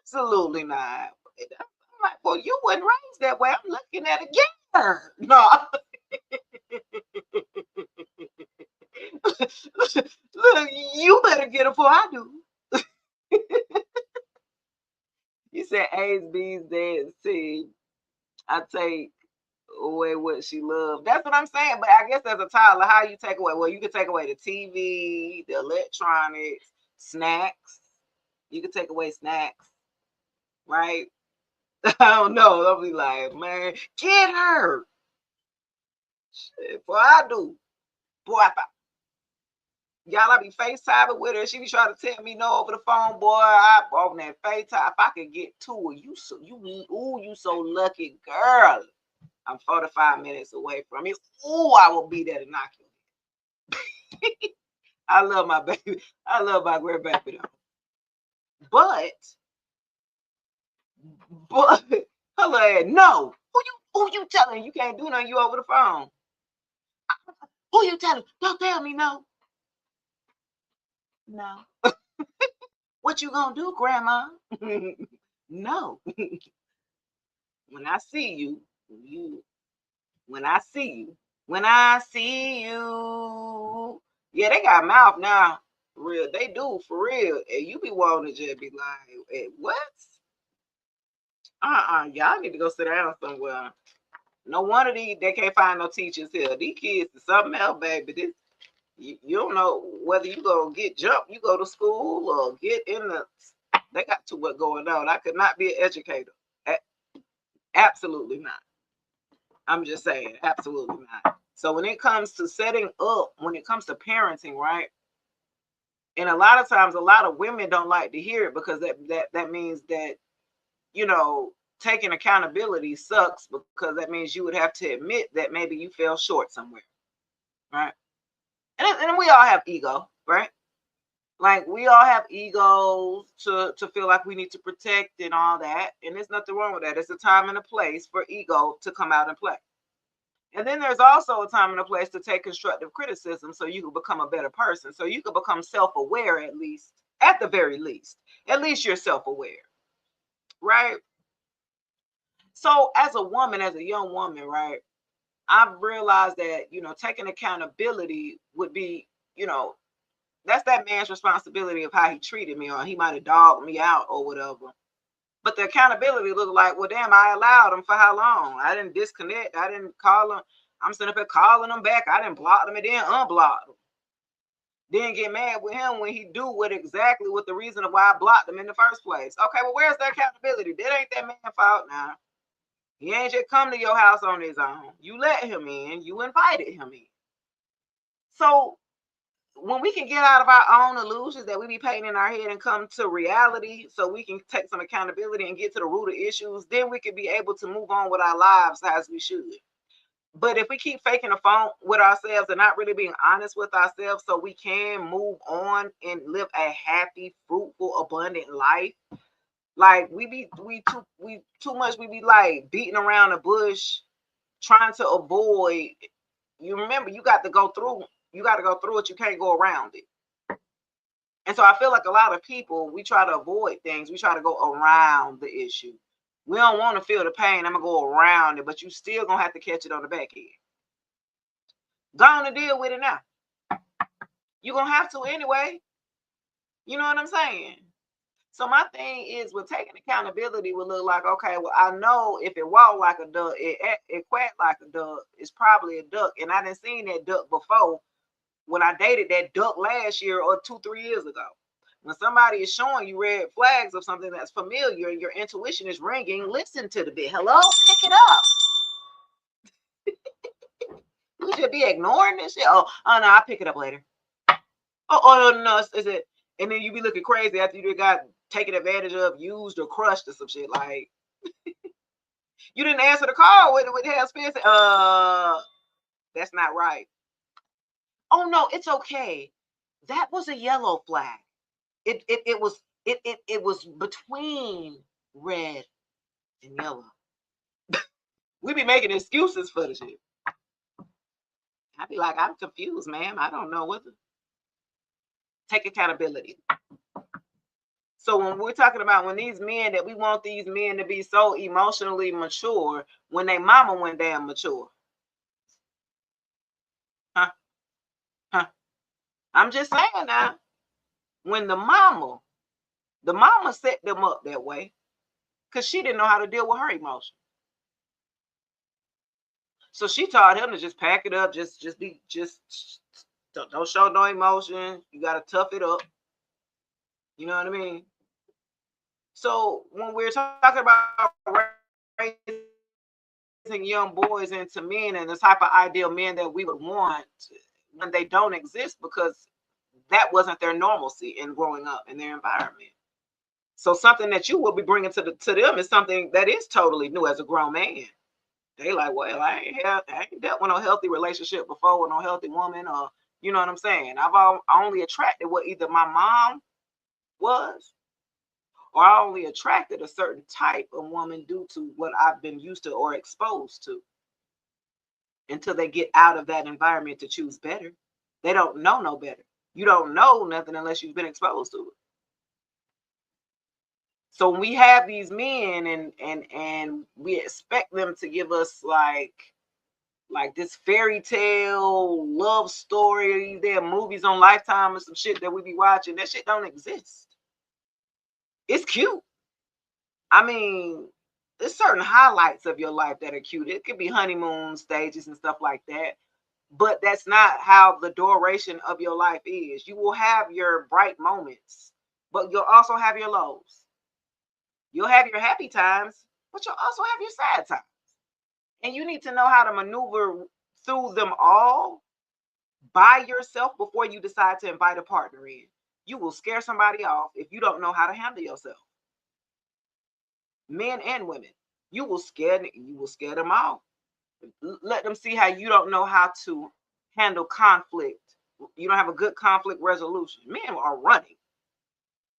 Absolutely not. I'm like, well, you wasn't raised that way. I'm looking at a girl. No. Look, you better get it before I do. You said A's, B's, D's, C. I take away what she loved. That's what I'm saying. But I guess as a toddler, how you take away? Well, you can take away the TV, the electronics, snacks. You can take away snacks, right? I don't know. They'll be like, man, get her. Shit, boy, I do. Boy, y'all, I be FaceTiming with her. She be trying to tell me no over the phone, boy. I on that FaceTime. If I could get to her, you so lucky, girl. I'm 45 minutes away from you. Ooh, I will be there to knock you. I love my baby. I love my grandbaby though. But hello, no. Who you telling? You can't do nothing. You over the phone. Who you telling? Don't tell me no. No. What you gonna do, Grandma? No. When I see you, when I see you, when I see you. Yeah, they got mouth now. Real, they do for real. And you be wanting to just be like, hey, what? Y'all need to go sit down somewhere. No wonder they can't find no teachers here. These kids is something else, baby. This you don't know whether you go get jumped, you go to school or get in the. They got too much going on. I could not be an educator. Absolutely not. I'm just saying, absolutely not. So when it comes to setting up, when it comes to parenting, right? And a lot of times, a lot of women don't like to hear it because that means that taking accountability sucks because that means you would have to admit that maybe you fell short somewhere, right? And we all have ego, right? Like we all have egos to feel like we need to protect and all that, and there's nothing wrong with that. It's a time and a place for ego to come out and play. And then there's also a time and a place to take constructive criticism so you can become a better person. So you can become self-aware at the very least. At least you're self-aware, right? So as a woman, as a young woman, right, I've realized that, taking accountability would be, that's that man's responsibility of how he treated me, or he might have dogged me out or whatever. But the accountability looked like, well, damn, I allowed him for how long? I didn't disconnect. I didn't call him. I'm sitting up here calling him back. I didn't block him and then unblock him. Then get mad with him when he do what the reason of why I blocked him in the first place. Okay, well, where's the accountability? That ain't that man's fault now. He ain't just come to your house on his own. You let him in. You invited him in. So when we can get out of our own illusions that we be painting in our head and come to reality so we can take some accountability and get to the root of issues, then we can be able to move on with our lives as we should. But if we keep faking the phone with ourselves and not really being honest with ourselves so we can move on and live a happy, fruitful, abundant life, like we too much, we be like beating around the bush trying to avoid. You remember, you got to go through it. You can't go around it. And so I feel like a lot of people, we try to avoid things. We try to go around the issue. We don't want to feel the pain. I'm going to go around it, but you still going to have to catch it on the back end. Go on and deal with it now. You're going to have to anyway. You know what I'm saying? So my thing is, with taking accountability would look like, okay, well, I know if it walked like a duck, it quacked like a duck, it's probably a duck. And I didn't seen that duck before when I dated that duck last year or 2-3 years ago. When somebody is showing you red flags of something that's familiar and your intuition is ringing, listen to the bit. Hello? Pick it up. You should be ignoring this shit. Oh no, I'll pick it up later. Oh no, is it? And then you be looking crazy after you got taken advantage of, used, or crushed or some shit. Like, you didn't answer the call with Hell's Fist. That's not right. Oh no, it's okay. That was a yellow flag. It was between red and yellow. We be making excuses for the shit. I'd be like, I'm confused, ma'am. I don't know what to take accountability. So when we're talking about when these men that we want these men to be so emotionally mature, when they mama went damn mature. Huh? Huh? I'm just saying now, when the mama set them up that way, because she didn't know how to deal with her emotions. So she taught him to just pack it up, just don't show no emotion. You gotta tough it up. You know what I mean? So when we're talking about raising young boys into men and the type of ideal men that we would want, when they don't exist, because that wasn't their normalcy in growing up in their environment. So something that you will be bringing to them is something that is totally new as a grown man. They like, well, I ain't dealt with no healthy relationship before with no healthy woman, or you know what I'm saying. I've only attracted what either my mom was, or I only attracted a certain type of woman due to what I've been used to or exposed to. Until they get out of that environment to choose better, they don't know no better. You don't know nothing unless you've been exposed to it. So when we have these men and we expect them to give us like this fairy tale love story, there are movies on Lifetime or some shit that we be watching, that shit don't exist. It's cute. I mean, there's certain highlights of your life that are cute. It could be honeymoon stages and stuff like that, but that's not how the duration of your life is. You will have your bright moments, but you'll also have your lows. You'll have your happy times, but you'll also have your sad times. And you need to know how to maneuver through them all by yourself before you decide to invite a partner in. You will scare somebody off if you don't know how to handle yourself. Men and women, you will scare them off. Let them see how you don't know how to handle conflict. You don't have a good conflict resolution. Men are running.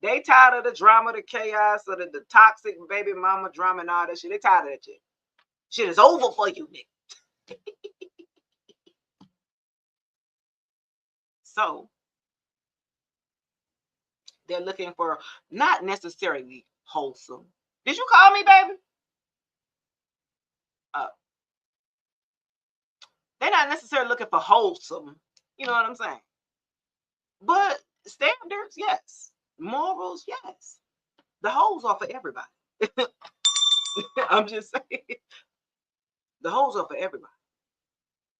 They tired of the drama, the chaos, or the toxic baby mama drama and all that shit. They tired of that shit. Shit is over for you, Nick. So they're looking for not necessarily wholesome. Did you call me, baby? They're not necessarily looking for wholesome. You know what I'm saying? But standards, yes. Morals, yes. The hoes are for everybody. I'm just saying. The hoes are for everybody.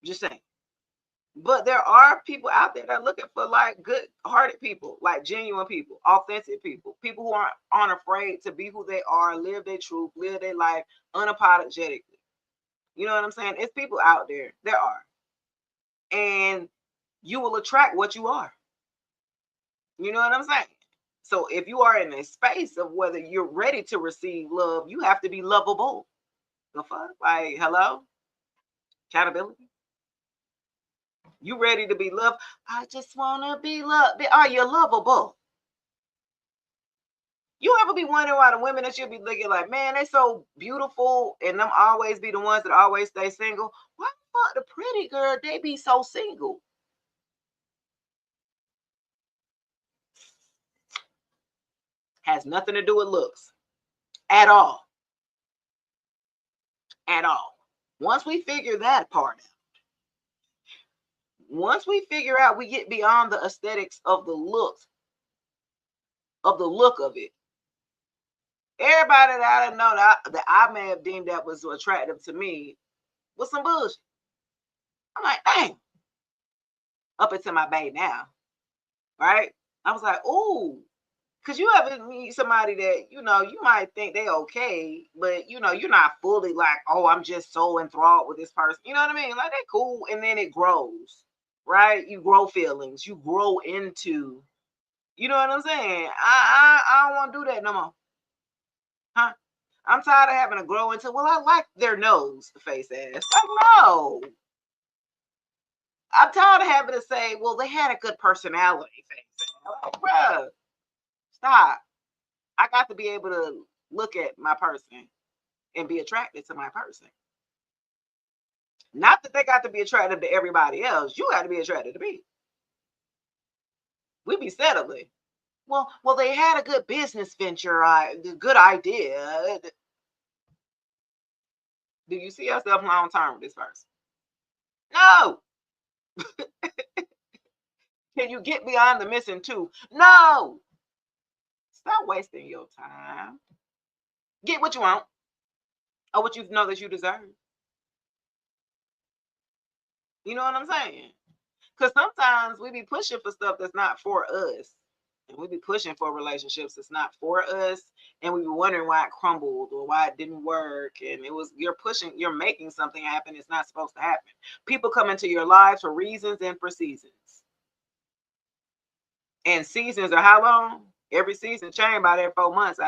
Just saying. But there are people out there that are looking for like good-hearted people, like genuine people, authentic people, people who aren't afraid to be who they are, live their truth, live their life unapologetically. You know what I'm saying? It's people out there. There are. And you will attract what you are. You know what I'm saying? So if you are in a space of whether you're ready to receive love, you have to be lovable. The fuck? Like, hello? Accountability? You ready to be loved? I just want to be loved. Are you lovable? You ever be wondering why the women that you'll be looking like, man, they so beautiful and them always be the ones that always stay single? Why the fuck the pretty girl, they be so single? Has nothing to do with looks at all. At all. Once we figure that part out, once we figure out, we get beyond the aesthetics of the look of it. Everybody that I know that I may have deemed that was attractive to me was some bullshit. I'm like, dang. Up until my bae now, right? I was like, ooh, Cause you ever meet somebody that, you know, you might think they okay, but you know, you're not fully like, oh, I'm just so enthralled with this person. You know what I mean? Like they cool, and then it grows, right? You grow feelings, you grow into, you know what I'm saying? I don't want to do that no more. Huh? I'm tired of having to grow into, well, I like their nose, face ass. Like, no. I'm tired of having to say, well, they had a good personality, face ass. Like, bruh, stop. I got to be able to look at my person and be attracted to my person. Not that they got to be attracted to everybody else. You got to be attracted to me. We be settling. Well, they had a good business venture. Good idea. Do you see yourself long term with this person? No. Can you get beyond the missing two? No. Stop wasting your time. Get what you want or what you know that you deserve. You know what I'm saying? Because sometimes we be pushing for stuff that's not for us. And we be pushing for relationships that's not for us. And we be wondering why it crumbled or why it didn't work. And it was, you're pushing, you're making something happen. It's not supposed to happen. People come into your lives for reasons and for seasons. And seasons are how long? Every season changed by there 4 months.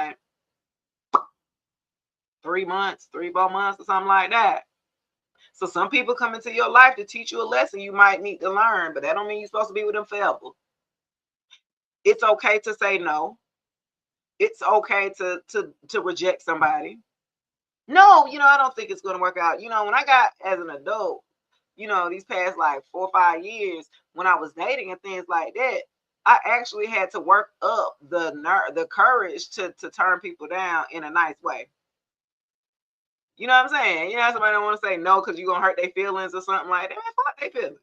3 months, 3, 4 months, or something like that. So some people come into your life to teach you a lesson you might need to learn, but that don't mean you're supposed to be with them forever. It's okay to say no. It's okay to reject somebody. No, you know, I don't think it's going to work out. You know, when I got as an adult, you know, these past like 4 or 5 years, when I was dating and things like that, I actually had to work up the courage to turn people down in a nice way. You know what I'm saying? You know, somebody don't want to say no because you're gonna hurt their feelings or something like that. Man, fuck their feelings.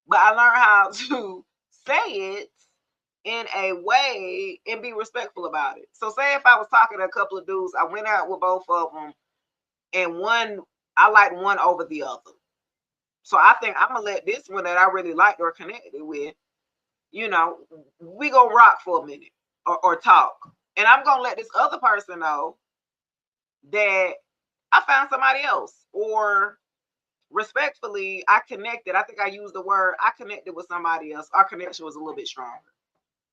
But I learned how to say it in a way and be respectful about it. So say if I was talking to a couple of dudes, I went out with both of them, and one I liked one over the other. So I think I'm gonna let this one that I really liked or connected with, you know, we gonna rock for a minute or talk. And I'm gonna let this other person know that I found somebody else, or respectfully, I connected. I think I used the word I connected with somebody else. Our connection was a little bit stronger.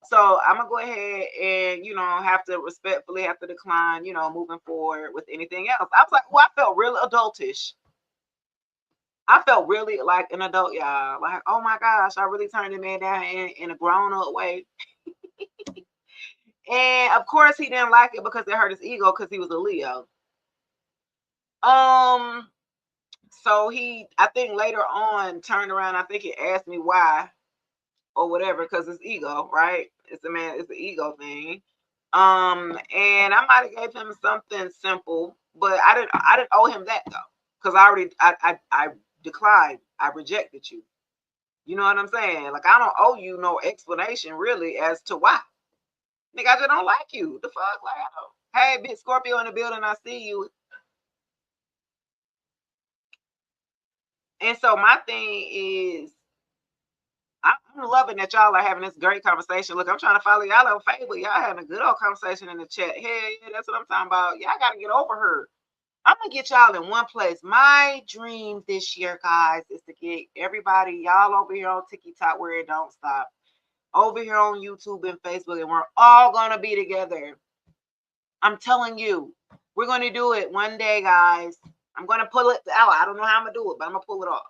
So I'm gonna go ahead and, you know, have to respectfully have to decline, you know, moving forward with anything else. I was like, well, I felt real adultish. I felt really like an adult, y'all. Like, oh my gosh, I really turned the man down in a grown up way. And of course, he didn't like it because it hurt his ego because he was a Leo. Um, so he, I think later on, turned around. I think he asked me why or whatever because it's ego, right? It's a man, it's an ego thing. And I might have gave him something simple, but I didn't owe him that though, because I declined, I rejected you. You know what I'm saying? Like I don't owe you no explanation really as to why. Nigga, I just don't like you. The fuck, like I don't. Hey, big Scorpio in the building, I see you. And so my thing is, I'm loving that y'all are having this great conversation. Look, I'm trying to follow y'all on Facebook. Y'all having a good old conversation in the chat. Hey, yeah, that's what I'm talking about. Y'all got to get over her. I'm gonna get y'all in one place. My dream this year, guys, is to get everybody, y'all over here on TikTok where it don't stop, over here on YouTube and Facebook, and we're all gonna be together. I'm telling you, we're gonna do it one day, guys. I'm gonna pull it out. I don't know how I'm gonna do it, but I'm gonna pull it off.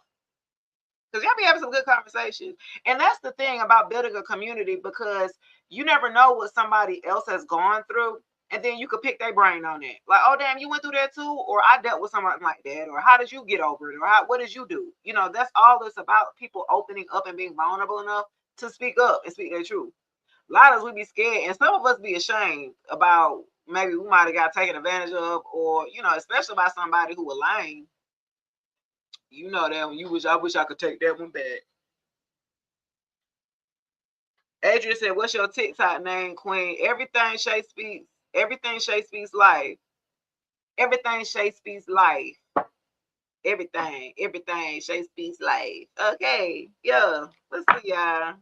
Because y'all be having some good conversations. And that's the thing about building a community, because you never know what somebody else has gone through. And then you could pick their brain on it. Like, oh, damn, you went through that too? Or I dealt with something like that. Or how did you get over it? Or what did you do? You know, that's all it's about, people opening up and being vulnerable enough to speak up and speak their truth. A lot of us, we be scared. And some of us be ashamed about maybe we might have got taken advantage of, or, you know, especially by somebody who was lame. You know that when I wish I could take that one back. Adrian said, what's your TikTok name, Queen? Everything Shay speaks life. Everything Shay speaks life. Everything Shay speaks life. Okay, yeah. Let's see, y'all.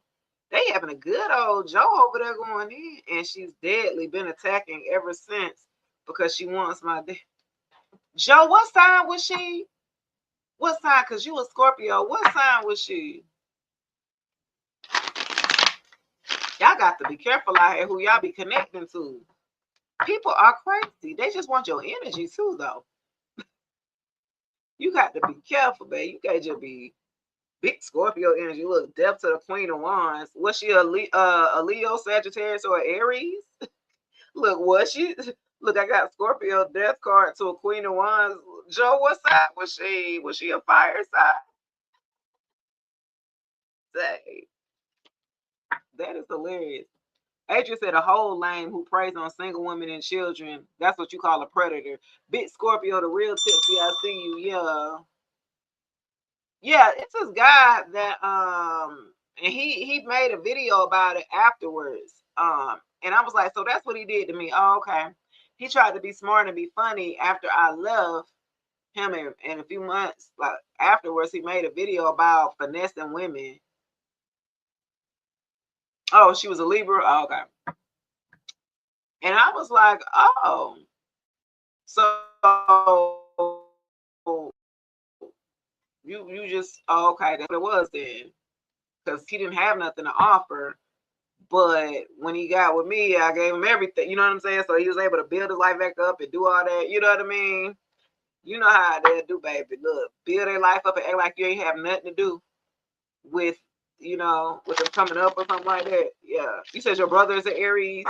They having a good old Joe over there going in, and she's deadly been attacking ever since because she wants my Joe. What sign was she? What sign? Cause you a Scorpio. What sign was she? Y'all got to be careful out here who y'all be connecting to. People are crazy. They just want your energy too, though. You got to be careful, babe. You can't just be big Scorpio energy. Look, death to the Queen of Wands. Was she a Leo, Sagittarius, or Aries? Look, was she? Look, I got Scorpio death card to a Queen of Wands. Joe, what side was she? Was she a fire side? Say, that is hilarious. Adrian said a whole lame who preys on single women and children. That's what you call a predator. Big Scorpio, the real tipsy. I see you. Yeah. Yeah, it's this guy that and he made a video about it afterwards. And I was like, so that's what he did to me. Oh, okay. He tried to be smart and be funny after I left him, and a few months like afterwards he made a video about finessing women. Oh, she was a Libra. Oh, okay. And I was like, oh, so you just okay, that's what it was then. Because he didn't have nothing to offer. But when he got with me, I gave him everything. You know what I'm saying? So he was able to build his life back up and do all that. You know what I mean? You know how they do, baby. Look, build their life up and act like you ain't have nothing to do with, with them coming up or something like that. Yeah. You said your brother is an Aries,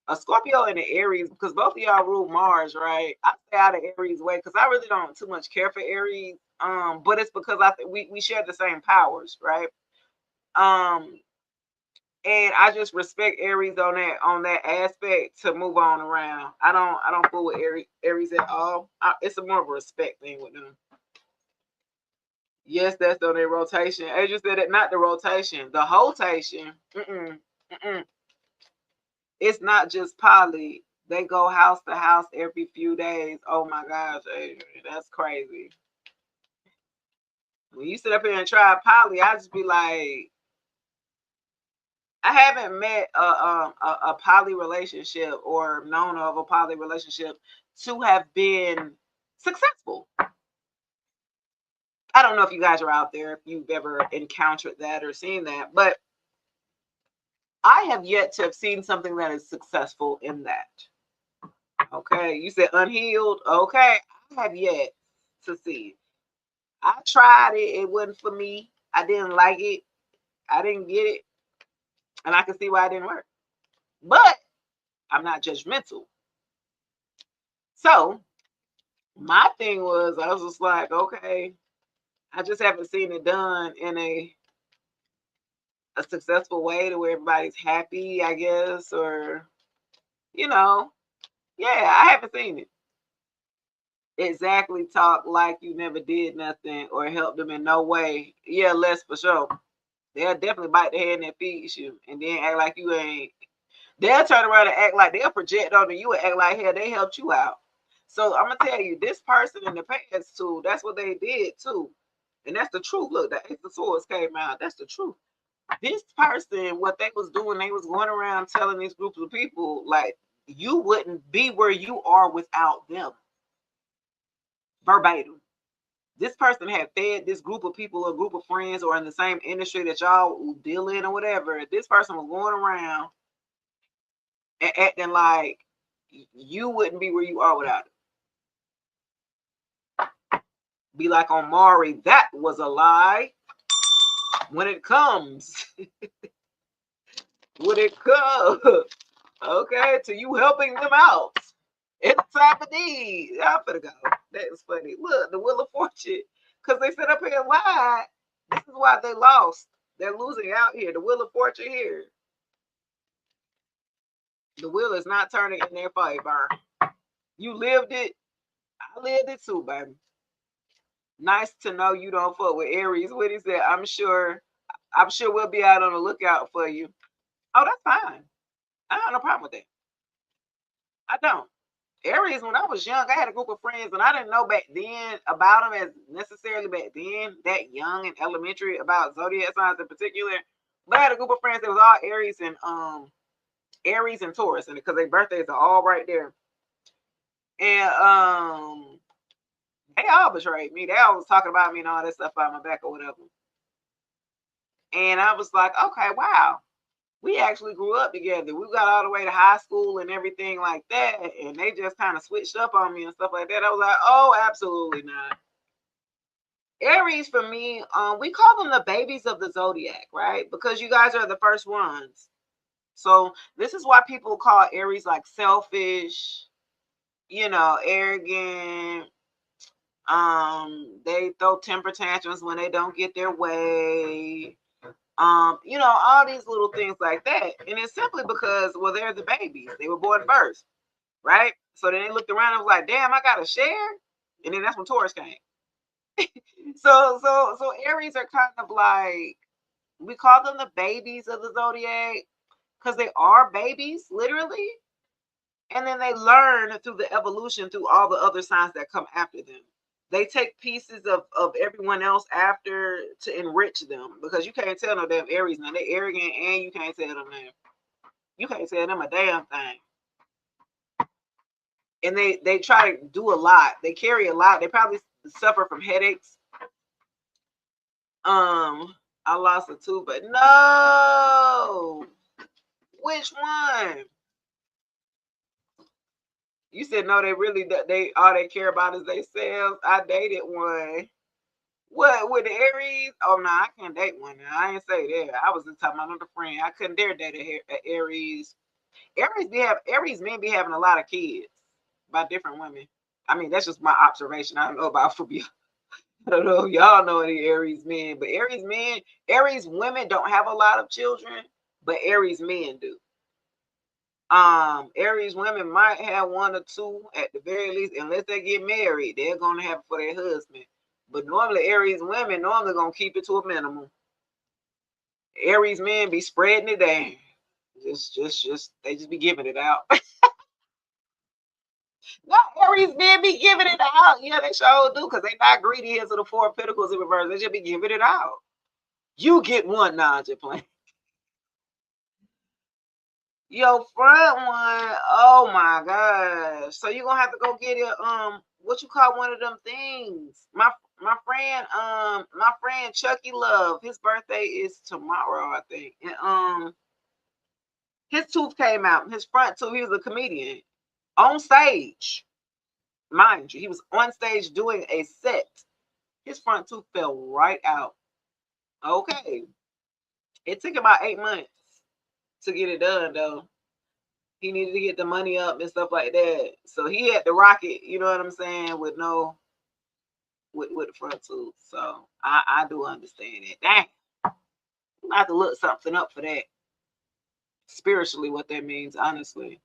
a Scorpio and an Aries, because both of y'all rule Mars, right? I stay out of Aries way because I really don't too much care for Aries. But it's because I think we share the same powers, right? Um, and I just respect Aries on that aspect to move on around. I don't fool with Aries at all. It's a more of a respect thing with them. Yes, that's on their rotation. Adrian said it, not the rotation, the hotation. It's not just poly. They go house to house every few days. Oh my gosh, Adrian, that's crazy. When you sit up here and try poly, I just be like, I haven't met a poly relationship or known of a poly relationship to have been successful. I don't know if you guys are out there, if you've ever encountered that or seen that, but I have yet to have seen something that is successful in that. Okay, you said unhealed. Okay, I have yet to see. I tried it. It wasn't for me. I didn't like it. I didn't get it, and I can see why it didn't work. But I'm not judgmental. So my thing was, I was just like, okay, I just haven't seen it done in a successful way to where everybody's happy, I guess, or yeah, I haven't seen it. Exactly, talk like you never did nothing or help them in no way. Yeah, less for sure. They'll definitely bite the hand that feeds you and then act like you ain't. They'll turn around and act like they'll project onto you and act like, hell, they helped you out. So I'm gonna tell you, this person in the past too, that's what they did too. And that's the truth. Look, the Ace of Swords came out. That's the truth. This person, what they was doing, they was going around telling these groups of people, like, you wouldn't be where you are without them. Verbatim. This person had fed this group of people, a group of friends, or in the same industry that y'all deal in or whatever. This person was going around and acting like you wouldn't be where you are without it. Be like on Maury, that was a lie. When it comes, when it comes, okay, to you helping them out in time of need. I'm gonna go. That is funny. Look, the Wheel of Fortune, because they set up here and lied. This is why they lost. They're losing out here. The Wheel of Fortune here. The wheel is not turning in their favor. You lived it. I lived it too, baby. Nice to know you don't fuck with Aries. What he said, I'm sure we'll be out on the lookout for you. Oh, that's fine. I don't have no problem with that. I don't. Aries, when I was young, I had a group of friends, and I didn't know back then about them as necessarily back then, that young and elementary about zodiac signs in particular. But I had a group of friends that was all Aries and Taurus, and because their birthdays are all right there. And they all betrayed me. They always talking about me and all that stuff behind my back or whatever. And I was like, okay, wow. We actually grew up together. We got all the way to high school and everything like that. And they just kind of switched up on me and stuff like that. I was like, oh, absolutely not. Aries for me, we call them the babies of the zodiac, right? Because you guys are the first ones. So this is why people call Aries like selfish, arrogant. They throw temper tantrums when they don't get their way. All these little things like that. And it's simply because, well, they're the babies. They were born first, right? So then they looked around and was like, damn, I got to share. And then that's when Taurus came. So Aries are kind of like, we call them the babies of the zodiac because they are babies, literally. And then they learn through the evolution through all the other signs that come after them. They take pieces of everyone else after to enrich them because you can't tell no damn Aries now. They arrogant and you can't tell them that. You can't tell them a damn thing. And they try to do a lot. They carry a lot. They probably suffer from headaches. I lost a tooth, but no. Which one? You said no. They really they all they care about is themselves. I dated one. What with the Aries? Oh no, I can't date one. Now. I ain't say that. I was just talking about another friend. I couldn't dare date a Aries. Aries men be having a lot of kids by different women. I mean, that's just my observation. I don't know about for you. I don't know if y'all know any Aries men, but Aries women don't have a lot of children, but Aries men do. Aries women might have one or two at the very least, unless they get married, they're gonna have it for their husband. But normally Aries women normally gonna keep it to a minimum. Aries men be spreading it down. Just they just be giving it out. Not Aries men be giving it out. Yeah, they sure do, because they not greedy into the Four of Pentacles in reverse. They just be giving it out. You get one, nah, just playing. Your front one, oh my gosh. So you're gonna have to go get it, what you call one of them things. My friend Chucky Love, his birthday is tomorrow, I think. And his tooth came out, his front tooth, he was a comedian. On stage, mind you, he was on stage doing a set. His front tooth fell right out. Okay. It took about 8 months to get it done though. He needed to get the money up and stuff like that. So he had to rock it, you know what I'm saying, with the front tooth. So I do understand it. Dang. I have to look something up for that. Spiritually, what that means, honestly.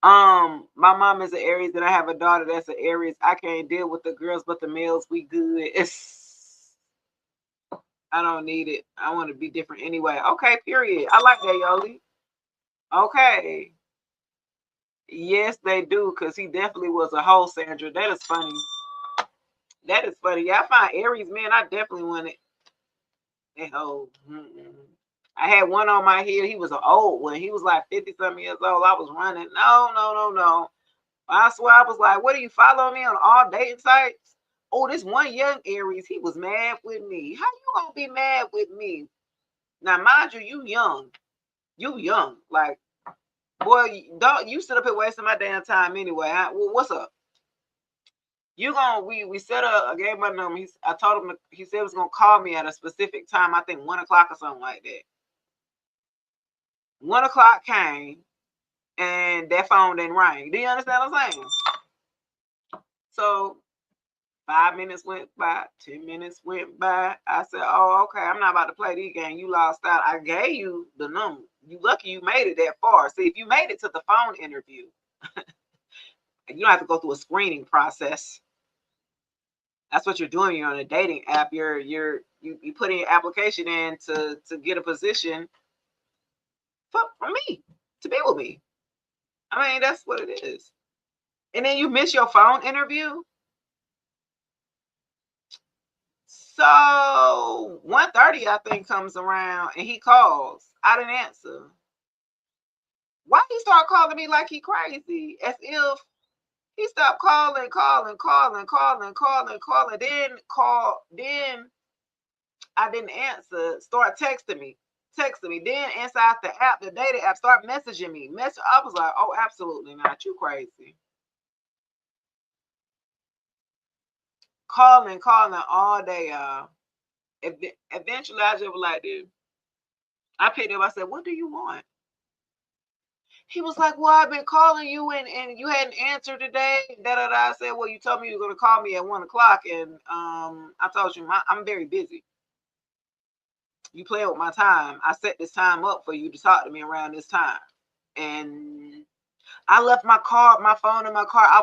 My mom is an Aries, and I have a daughter that's an Aries. I can't deal with the girls, but the males, we good. I don't need it. I want to be different anyway. Okay, period. I like that, Yoli. Okay. Yes, they do, because he definitely was a whole Sandra. That is funny. That is funny. Yeah, I find Aries man, I definitely want it. That whole. I had one on my head. He was an old one. He was like 50 something years old. I was running. No, no, no, no. I swear I was like, what, are you following me on all dating sites? Oh, this one young Aries, he was mad with me. How you gonna be mad with me? Now, mind you, you young. You young. Like, boy, don't you sit up here wasting my damn time anyway. What's up? You gonna we set a I gave my number. I told him he said he was gonna call me at a specific time. I think 1 o'clock or something like that. 1 o'clock came and that phone didn't ring. Do you understand what I'm saying? So 5 minutes went by, 10 minutes went by. I said, "Oh, okay. I'm not about to play these games. You lost out. I gave you the number. You lucky you made it that far. See, if you made it to the phone interview, you don't have to go through a screening process. That's what you're doing. You're on a dating app. You putting your application in to get a position for me to be with me. I mean, that's what it is. And then you miss your phone interview. So 1:30, I think, comes around and he calls. I didn't answer. Why he start calling me like he crazy? As if he stopped calling, calling, calling, calling, calling, calling. Then I didn't answer. Start texting me. Then inside the app, the data app, start messaging me. I was like, oh, absolutely not. You crazy. Calling all day, y'all. Eventually, I just was like, dude. I picked up. I said, what do you want? He was like, well, I've been calling you and you hadn't answered today. Da da da. I said, well, you told me you were gonna call me at 1 o'clock, and I told you I'm very busy. You playing with my time. I set this time up for you to talk to me around this time, and I left my phone in my car. I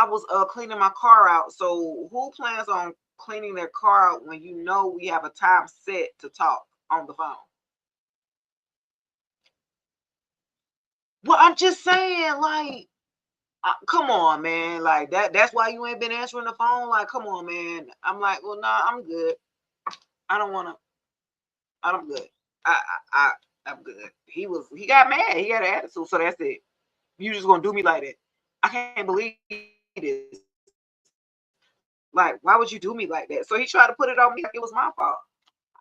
was cleaning my car out. So who plans on cleaning their car out when you know we have a time set to talk on the phone? Well, I'm just saying, like, come on, man. Like that's why you ain't been answering the phone. Like, come on, man. I'm like, well, nah, I'm good. I don't want to. I'm good. I'm good. He got mad. He had an attitude. So that's it. You just gonna do me like that? I can't believe this. Like, why would you do me like that? So he tried to put it on me like it was my fault.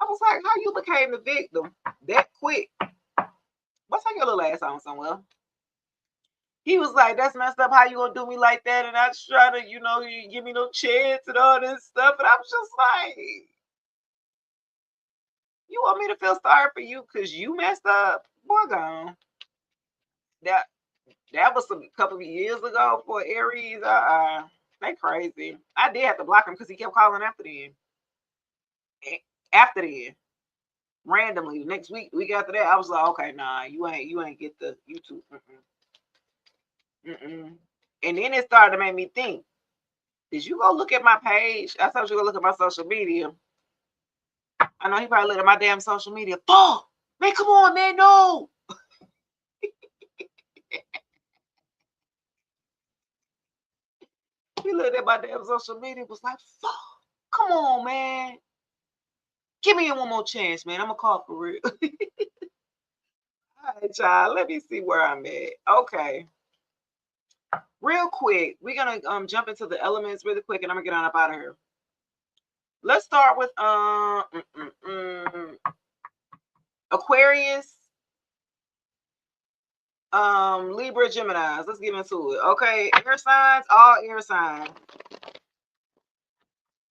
I was like, how you became the victim that quick? What's take your little ass on somewhere? He was like, that's messed up. How you gonna do me like that? And I just try to, you give me no chance and all this stuff. And I'm just like, you want me to feel sorry for you because you messed up? Boy, gone. That that was a couple of years ago for Aries. They crazy. I did have to block him because he kept calling after then. After then, randomly, next week after that, I was like, okay, nah, you ain't get the YouTube. Mm-mm. And then it started to make me think. Did you go look at my page? I told you to go look at my social media. I know he probably looked at my damn social media. Fuck! Man, come on, man, no! He looked at my damn social media, was like, fuck! Come on, man. Give me one more chance, man. I'm gonna call for real. All right, child. Let me see where I'm at. Okay. Real quick, we're gonna jump into the elements really quick, and I'm gonna get on up out of here. Let's start with Aquarius, Libra, Gemini. Let's get into it. Okay, air signs, all air signs.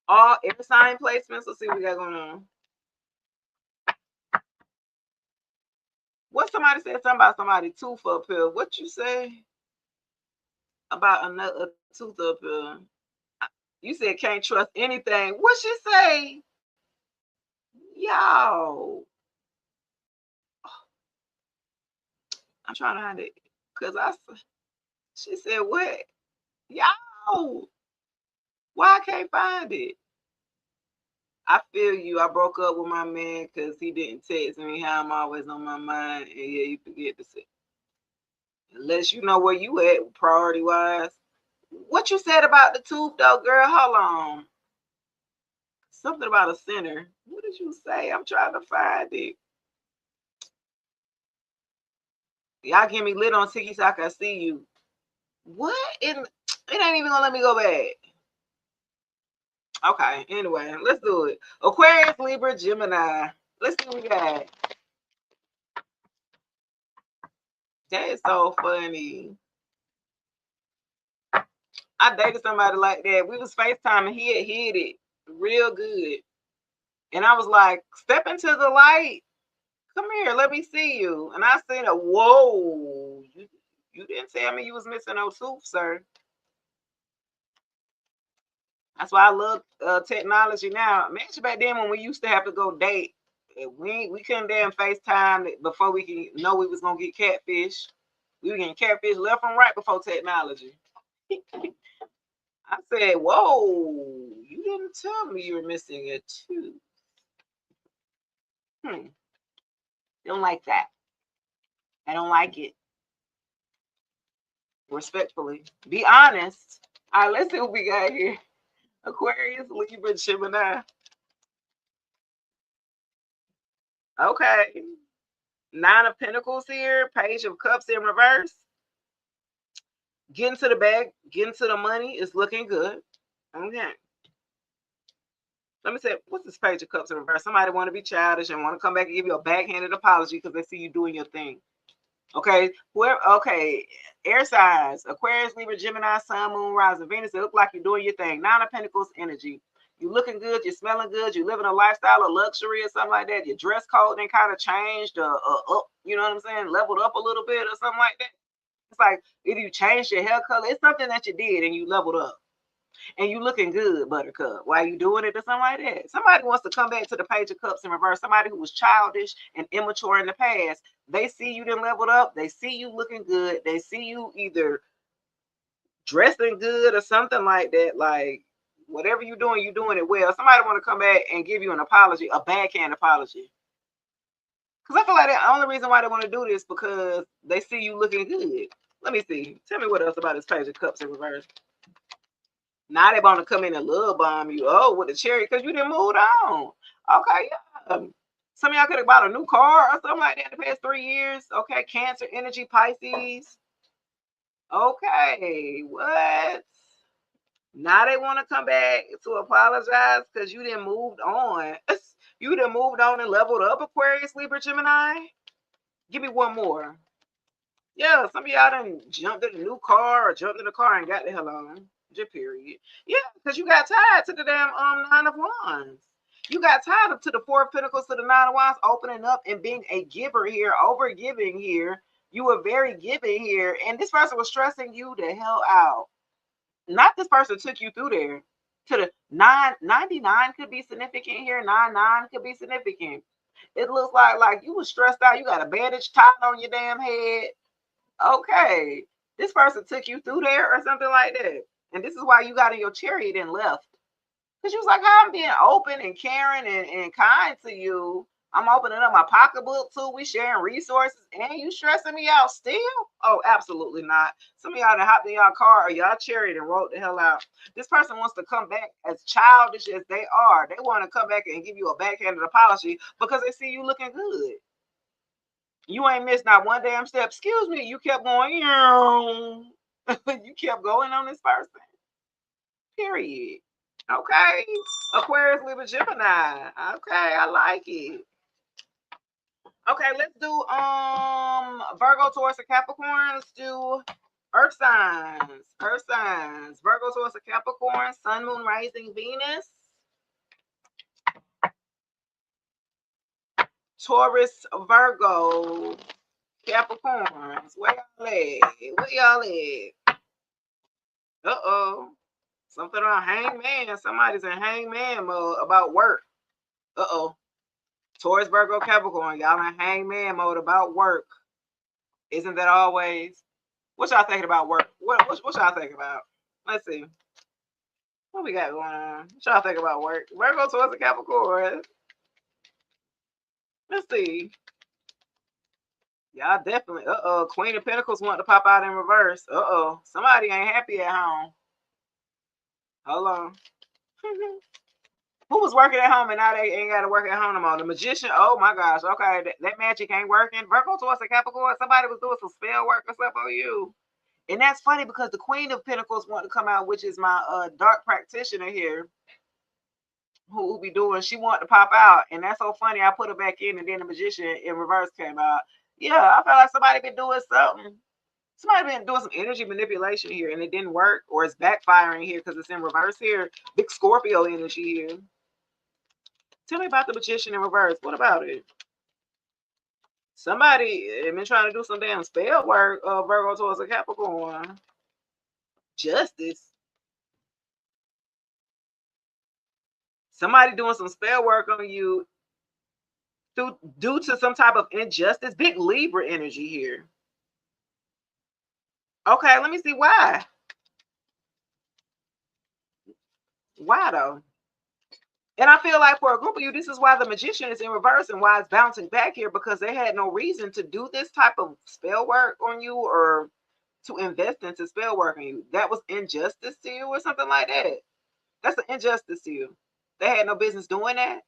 All air sign placements. Let's see what we got going on. What somebody said something about somebody tooth up here. What you say about another tooth up here? You said can't trust anything. What she say? Yo, I'm trying to find it because she said what? Yo, why I can't find it? I feel you. I broke up with my man because he didn't text me how I'm always on my mind. And yeah, you forget to say. Unless you know where you at priority wise. What you said about the tooth though, girl? Hold on. Something about a center. What did you say? I'm trying to find it. Y'all get me lit on Tiki so I can see you. What? It ain't even gonna let me go back. Okay, anyway, let's do it. Aquarius, Libra, Gemini. Let's see what we got. That is so funny. I dated somebody like that. We was FaceTime and he had hit it real good. And I was like, step into the light. Come here, let me see you. And I said, whoa, you didn't tell me you was missing no tooth, sir. That's why I love technology now. Imagine back then when we used to have to go date. We couldn't damn FaceTime before we can know we was gonna get catfish. We were getting catfish left and right before technology. I said, whoa, you didn't tell me you were missing a tooth. Don't like that. I don't like it. Respectfully. Be honest. All right, let's see what we got here. Aquarius, Libra, Gemini. Okay. Nine of Pentacles here. Page of Cups in reverse. Getting to the bag, getting to the money is looking good. Okay. Let me say, what's this Page of Cups in reverse? Somebody want to be childish and want to come back and give you a backhanded apology because they see you doing your thing. Okay. Okay. Air signs, Aquarius, Libra, Gemini, Sun, Moon, Rising, Venus. It look like you're doing your thing. Nine of Pentacles energy. You looking good. You're smelling good. You're living a lifestyle of luxury or something like that. Your dress code then kind of changed up. You know what I'm saying? Leveled up a little bit or something like that. It's like either you changed your hair color. It's something that you did and you leveled up. And you looking good, Buttercup. Why you doing it or something like that? Somebody wants to come back to the Page of Cups in reverse. Somebody who was childish and immature in the past. They see you then leveled up. They see you looking good. They see you either dressing good or something like that. Like whatever you're doing it well. Somebody want to come back and give you an apology, a backhand apology. Because I feel like the only reason why they want to do this because they see you looking good. Let me see. Tell me what else about this Page of Cups in reverse. Now they want to come in and love bomb you. Oh, with the cherry, because you didn't move on. Okay, yeah. Some of y'all could have bought a new car or something like that in the past 3 years. Okay, Cancer energy, Pisces. Okay, what? Now they want to come back to apologize because you didn't moved on. You done moved on and leveled up, Aquarius, Libra, Gemini. Give me one more. Yeah, some of y'all done jumped in a new car or jumped in the car and got the hell on. Just period. Yeah, because you got tied to the damn Nine of Wands. You got tied up to the Four of Pentacles, to the Nine of Wands, opening up and being a giver here, over giving here. You were very giving here, and this person was stressing you the hell out. Not this person took you through there. To the 999 could be significant here. 99 could be significant. It looks like you was stressed out. You got a bandage tied on your damn head. Okay, this person took you through there or something like that. And this is why you got in your chariot and left. Because you was like, I'm being open and caring and kind to you. I'm opening up my pocketbook too. We sharing resources and you stressing me out still? Oh, absolutely not. Some of y'all that hopped in y'all car or y'all chariot and wrote the hell out. This person wants to come back as childish as they are. They want to come back and give you a backhanded apology because they see you looking good. You ain't missed not one damn step. Excuse me, you kept going. You kept going on this person. Period. Okay. Aquarius, Libra, Gemini. Okay, I like it. Okay, let's do Virgo, Taurus, and Capricorn. Let's do Earth signs. Earth signs. Virgo, Taurus, and Capricorn. Sun, Moon, Rising, Venus. Taurus, Virgo, Capricorns. Where y'all at? Where y'all at? Uh-oh. Something on hangman. Somebody's in hangman mode about work. Uh-oh. Taurus, Virgo, Capricorn. Y'all in hangman mode about work. Isn't that always? What y'all thinking about work? What y'all thinking about? Let's see. What we got going on? What y'all think about work? Virgo, Taurus, and Capricorn. Let's see. Y'all definitely. Uh-oh. Queen of Pentacles want to pop out in reverse. Uh-oh. Somebody ain't happy at home. Hold on. Who was working at home and now they ain't got to work at home no more? The Magician. Oh my gosh. Okay, that magic ain't working. Virgo, Taurus, and Capricorn. Somebody was doing some spell work or stuff on you. And that's funny because the Queen of Pentacles want to come out, which is my dark practitioner here, who be doing. She want to pop out, and that's so funny. I put her back in, and then the Magician in reverse came out. Yeah, I felt like somebody been doing something. Somebody been doing some energy manipulation here, and it didn't work, or it's backfiring here because it's in reverse here. Big Scorpio energy here. Tell me about the Magician in reverse. What about it? Somebody been trying to do some damn spell work. Virgo, Taurus, and Capricorn. Justice. Somebody doing some spell work on you due to some type of injustice. Big Libra energy here. Okay, let me see why. Why though? And I feel like for a group of you, this is why the Magician is in reverse and why it's bouncing back here, because they had no reason to do this type of spell work on you or to invest into spell work on you. That was injustice to you or something like that. That's an injustice to you. They had no business doing that.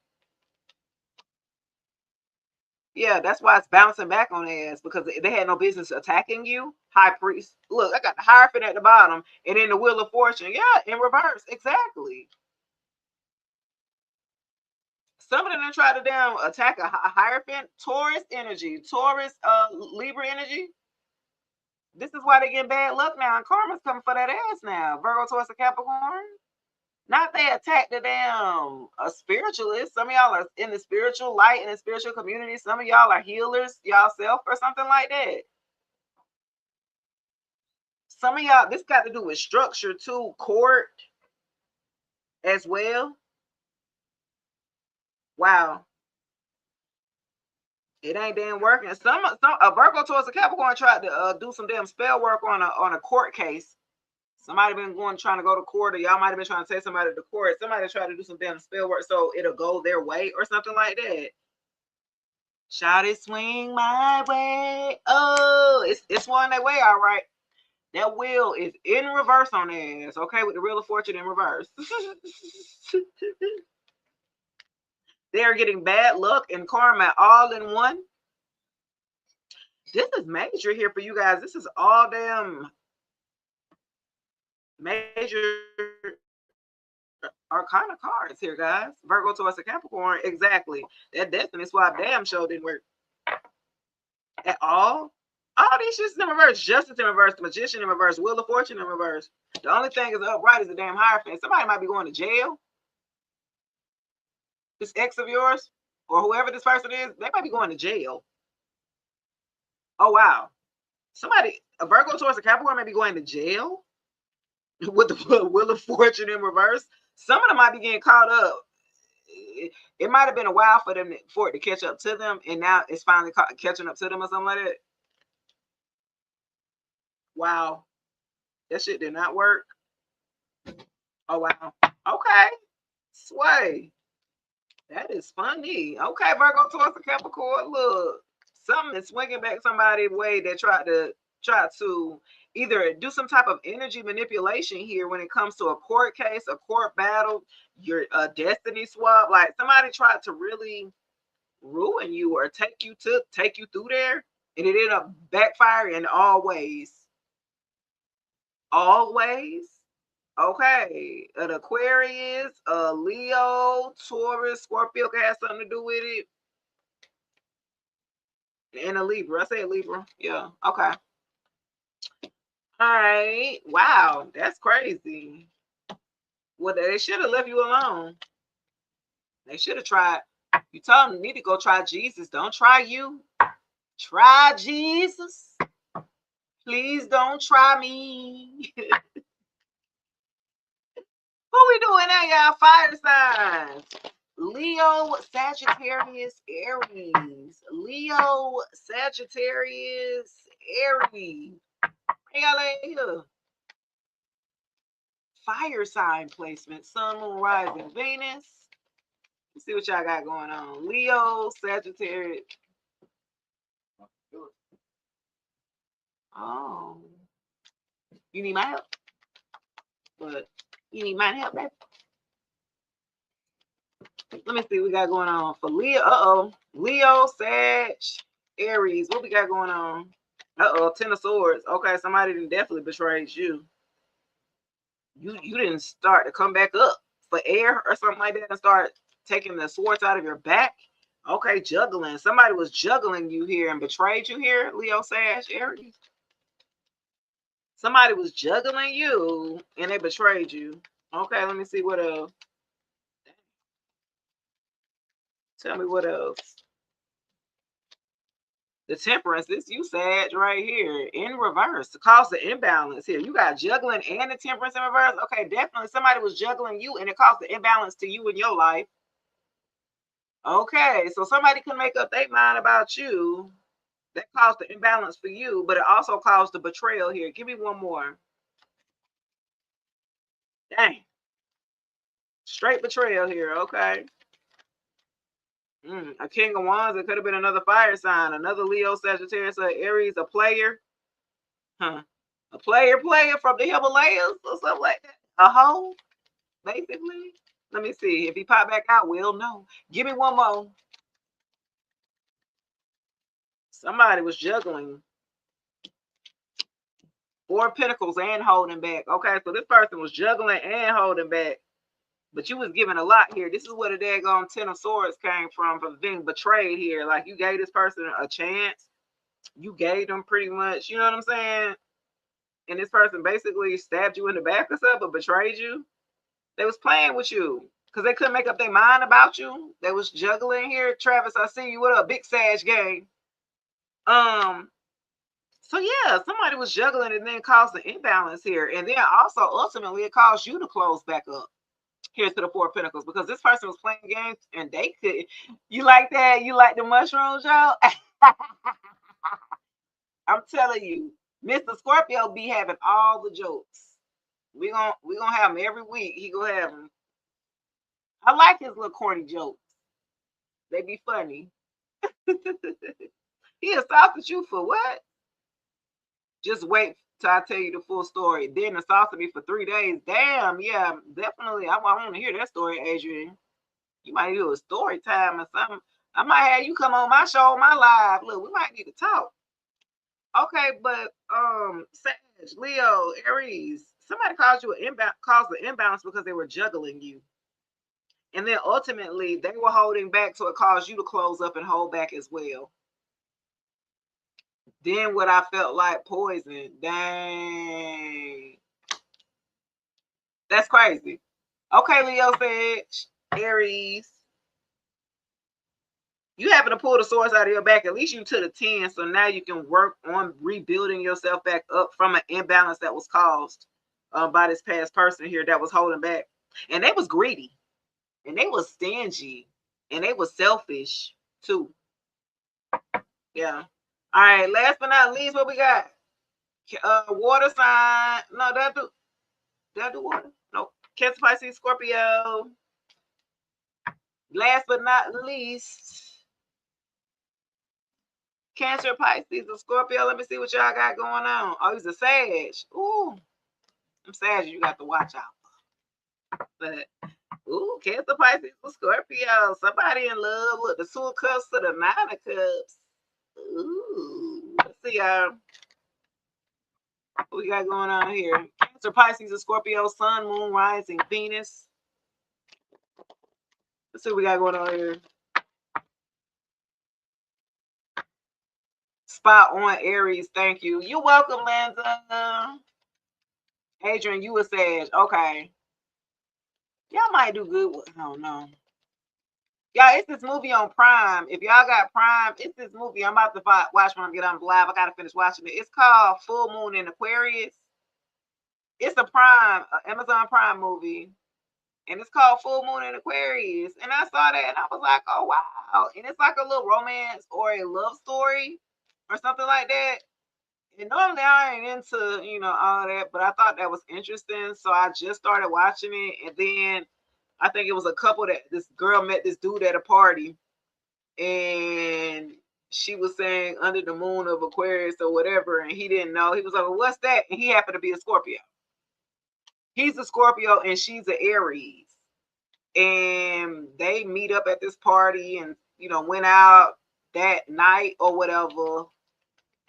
Yeah, that's why it's bouncing back on their ass because they had no business attacking you. High priest. Look, I got the Hierophant at the bottom and then the Wheel of Fortune. Yeah, in reverse. Exactly. Some of them try to damn attack a Hierophant. Taurus energy. Taurus, Libra energy. This is why they get bad luck now. And karma's coming for that ass now. Virgo, Taurus, and Capricorn. Not they attack the damn spiritualist. Some of y'all are in the spiritual light in the spiritual community. Some of y'all are healers y'all self or something like that. Some of y'all, this got to do with structure too, court as well. Wow. It ain't damn working. Some a Virgo towards a Capricorn tried to do some damn spell work on a court case. Somebody been going trying to go to court, or y'all might have been trying to take somebody to court. Somebody tried to do some damn spell work so it'll go their way or something like that. Shout it, swing my way. Oh, it's one that way, all right. That wheel is in reverse on their ass, okay, with the Wheel of Fortune in reverse. They are getting bad luck and karma all in one. This is major here for you guys. This is all damn major arcana cards here, guys. Virgo, Taurus, and Capricorn. Exactly. That Destiny Swap damn show didn't work at all. All these shits in reverse. Justice in reverse. The Magician in reverse. Wheel of Fortune in reverse. The only thing is upright is the damn Hierophant. Somebody might be going to jail. This ex of yours or whoever this person is, they might be going to jail. Oh, wow. Somebody, a Virgo, Taurus, and Capricorn may be going to jail with the Wheel of Fortune in reverse. Some of them might be getting caught up. It might have been a while for them for it to catch up to them, and now it's finally catching up to them or something like that. Wow, that shit did not work. Oh wow. Okay, sway. That is funny. Okay, Virgo, Taurus, and Capricorn. Look, something is swinging back somebody's way that tried to either do some type of energy manipulation here when it comes to a court case, a court battle, your destiny swap. Like somebody tried to really ruin you or take you through there, and it ended up backfiring in all ways. Always. Okay. An Aquarius, a Leo, Taurus, Scorpio can have something to do with it. And a Libra. I say a Libra. Yeah. Okay. All right. Wow. That's crazy. Well, they should have left you alone. They should have tried. You told them you need to go try Jesus. Don't try you. Try Jesus. Please don't try me. What we doing now, y'all? Fire signs. Leo, Sagittarius, Aries. Leo, Sagittarius, Aries. Hey, y'all ain't here. Fire sign placement. Sun, Moon, Rising, Venus. Let's see what y'all got going on. Leo, Sagittarius. Oh. You need my help? But you need my help, baby? Let me see what we got going on for Leo. Uh-oh. Leo, Sag, Aries. What we got going on? Uh-oh, Ten of Swords. Okay, somebody definitely betrayed you. You didn't start to come back up for air or something like that and start taking the swords out of your back. Okay, juggling. Somebody was juggling you here and betrayed you here, Leo, Sag, Aries. Somebody was juggling you and they betrayed you. Okay, let me see what else. Tell me what else. The Temperance, this you Sag right here in reverse to cause the imbalance here. You got juggling and the Temperance in reverse. Okay, definitely somebody was juggling you and it caused the imbalance to you in your life. Okay, so somebody can make up their mind about you. That caused the imbalance for you, but it also caused the betrayal here. Give me one more. Dang. Straight betrayal here. Okay. A King of Wands. It could have been another fire sign. Another Leo, Sagittarius, or Aries, a player. Huh. A player from the Himalayas or something like that. A hoe, basically. Let me see. If he pop back out, we'll know. Give me one more. Somebody was juggling. Four of Pentacles and holding back. Okay, so this person was juggling and holding back. But you was giving a lot here. This is where the daggone Ten of Swords came from being betrayed here. Like you gave this person a chance. You gave them pretty much, you know what I'm saying? And this person basically stabbed you in the back or something, but betrayed you. They was playing with you because they couldn't make up their mind about you. They was juggling here. Travis, I see you. What up, Big Sag gang? So yeah, somebody was juggling and then caused an imbalance here. And then also ultimately it caused you to close back up. Here's to the Four of Pentacles because this person was playing games and they could. You like that? You like the mushrooms, y'all? I'm telling you, Mr. Scorpio be having all the jokes. We gonna have him every week. He gonna have them. I like his little corny jokes. They be funny. He assaulted you for what? Just wait till I tell you the full story. Then assaulted me for 3 days. Damn, yeah, definitely. I want to hear that story, Adrian. You might do a story time or something. I might have you come on my show, my live. Look, we might need to talk. Okay, but Sag, Leo, Aries, somebody caused you caused the imbalance because they were juggling you. And then ultimately they were holding back, so it caused you to close up and hold back as well. Then what I felt like poison. Dang. That's crazy. Okay, Leo, Sag, Aries. You happen to pull the swords out of your back, at least you to the 10, so now you can work on rebuilding yourself back up from an imbalance that was caused by this past person here that was holding back. And they was greedy, and they was stingy, and they was selfish too. Yeah. All right, last but not least, what we got? Water sign. No, that do water. No. Cancer, Pisces, Scorpio. Last but not least, Cancer, Pisces, and Scorpio. Let me see what y'all got going on. Oh, he's a Sag. Ooh, I'm Sag. You got to watch out. But ooh, Cancer, Pisces, and Scorpio. Somebody in love with the 2 of Cups to the 9 of Cups. Ooh, let's see y'all. What we got going on here? Cancer, Pisces, and Scorpio. Sun, Moon, Rising, Venus. Let's see what we got going on here. Spot on, Aries. Thank you. You're welcome, Lanza. Adrian, you a Sag. Okay. Y'all might do good with, I don't know. Y'all, it's this movie on Prime. If y'all got Prime, it's this movie I'm about to watch when I get on live. I gotta finish watching it. It's called Full Moon in Aquarius. It's a Prime, Amazon Prime movie. And it's called Full Moon in Aquarius. And I saw that and I was like, oh wow. And it's like a little romance or a love story or something like that. And normally I ain't into, all that, but I thought that was interesting. So I just started watching it. And then I think it was a couple that this girl met this dude at a party. And she was saying under the moon of Aquarius or whatever. And he didn't know. He was like, well, what's that? And he happened to be a Scorpio. He's a Scorpio and she's an Aries. And they meet up at this party and, went out that night or whatever.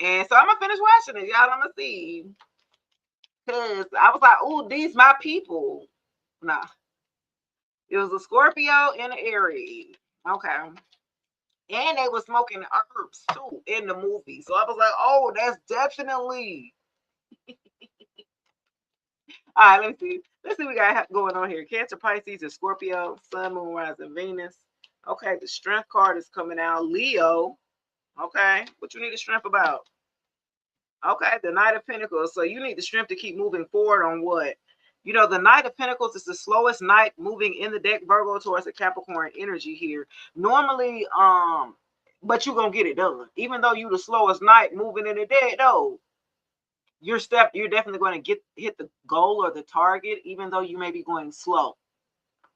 And so I'm going to finish watching it. Y'all, I'm going to see. Because I was like, oh, these my people. Nah. It was a Scorpio and an Aries. Okay. And they were smoking herbs, too, in the movie. So I was like, oh, that's definitely. All right, let's see. Let's see what we got going on here. Cancer, Pisces, and Scorpio. Sun, Moon, Rising, Venus. Okay, the Strength card is coming out. Leo. Okay, what you need the strength about? Okay, the Knight of Pentacles. So you need the strength to keep moving forward on what? The Knight of Pentacles is the slowest knight moving in the deck, Virgo, towards the Capricorn energy here. Normally, but you're going to get it done. Even though you're the slowest knight moving in the deck, though, you're definitely going to hit the goal or the target, even though you may be going slow.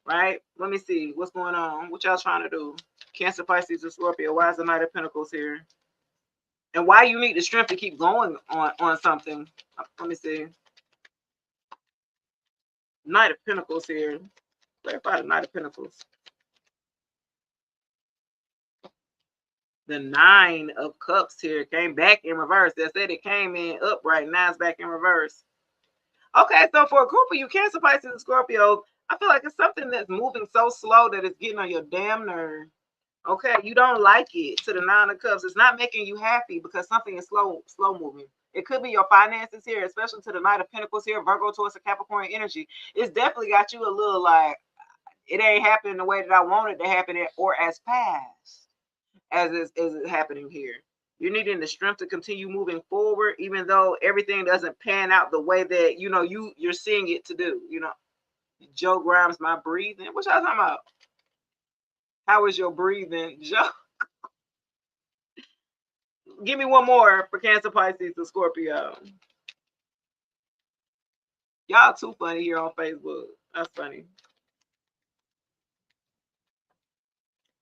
Right? Let me see what's going on. What y'all trying to do? Cancer, Pisces, and Scorpio. Why is the Knight of Pentacles here? And why you need the strength to keep going on something. Let me see. Knight of Pentacles here. Clarify the Knight of Pentacles. The Nine of Cups here came back in reverse. They said it came in upright. Now it's back in reverse. Okay, so for a group of you, Cancer, Pisces, and Scorpio, I feel like it's something that's moving so slow that it's getting on your damn nerve. Okay, you don't like it. To the Nine of Cups, it's not making you happy because something is slow moving. It could be your finances here, especially to the Knight of Pentacles here, Virgo, Taurus, and Capricorn energy. It's definitely got you a little like, it ain't happening the way that I wanted to happen, or as fast as it's happening here. You're needing the strength to continue moving forward, even though everything doesn't pan out the way that you're seeing it to do. Joe Grimes, my breathing. What y'all talking about? How is your breathing, Joe? Give me one more for Cancer, Pisces, and Scorpio. Y'all too funny here on Facebook. That's funny.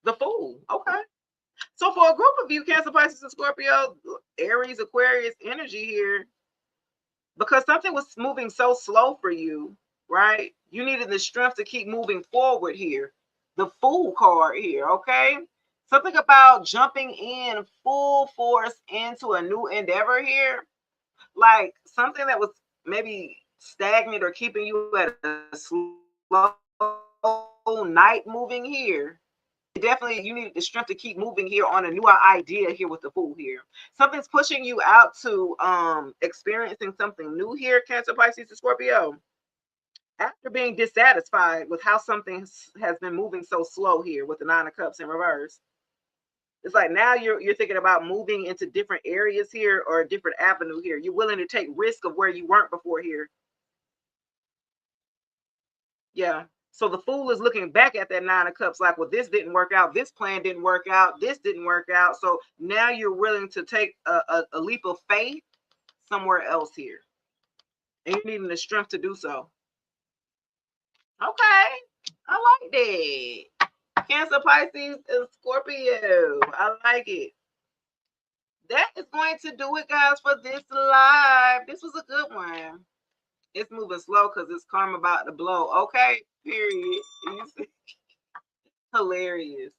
The Fool. Okay. So for a group of you, Cancer, Pisces, and Scorpio, Aries, Aquarius energy here, because something was moving so slow for you, right? You needed the strength to keep moving forward here. The Fool card here, okay? Something about jumping in full force into a new endeavor here, like something that was maybe stagnant or keeping you at a slow night moving here. Definitely, you need the strength to keep moving here on a new idea here with the Fool here. Something's pushing you out to experiencing something new here, Cancer, Pisces, and Scorpio. After being dissatisfied with how something has been moving so slow here with the Nine of Cups in reverse, it's like now you're thinking about moving into different areas here or a different avenue here. You're willing to take risk of where you weren't before here. Yeah. So the Fool is looking back at that Nine of Cups like, well, this didn't work out. This plan didn't work out. This didn't work out. So now you're willing to take a leap of faith somewhere else here. And you're needing the strength to do so. Okay. I like that. Cancer, Pisces, and Scorpio. I like it. That is going to do it, guys, for this live. This was a good one. It's moving slow because it's karma about to blow. Okay, period. Hilarious.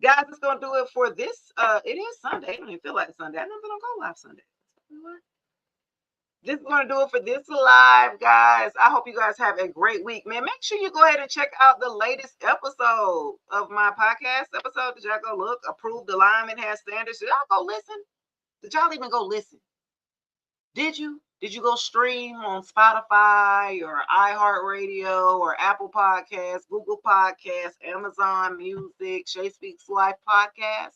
Guys, it's gonna do it for this. It is Sunday. I don't even feel like Sunday. I never don't go live Sunday. This is gonna do it for this live, guys. I hope you guys have a great week, man. Make sure you go ahead and check out the latest episode of my podcast episode. Did y'all go look? Approved Alignment Has Standards. Did y'all go listen? Did y'all even go listen? Did you? Did you go stream on Spotify or iHeartRadio or Apple Podcasts, Google Podcasts, Amazon Music, Shay Speaks Life Podcast?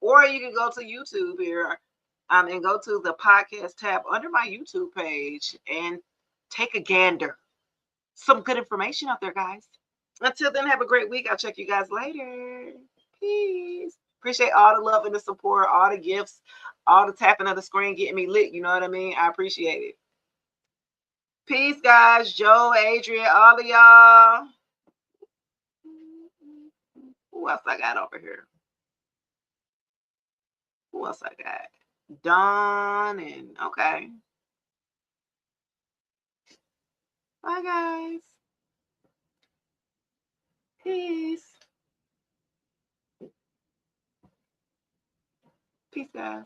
Or you can go to YouTube here and go to the podcast tab under my YouTube page and take a gander. Some good information out there, guys. Until then, have a great week. I'll check you guys later. Peace. Appreciate all the love and the support, all the gifts, all the tapping of the screen, getting me lit. You know what I mean? I appreciate it. Peace, guys. Joe, Adrian, all of y'all. Who else I got over here? Who else I got? Dawn and okay. Bye, guys. Peace. Peace, guys.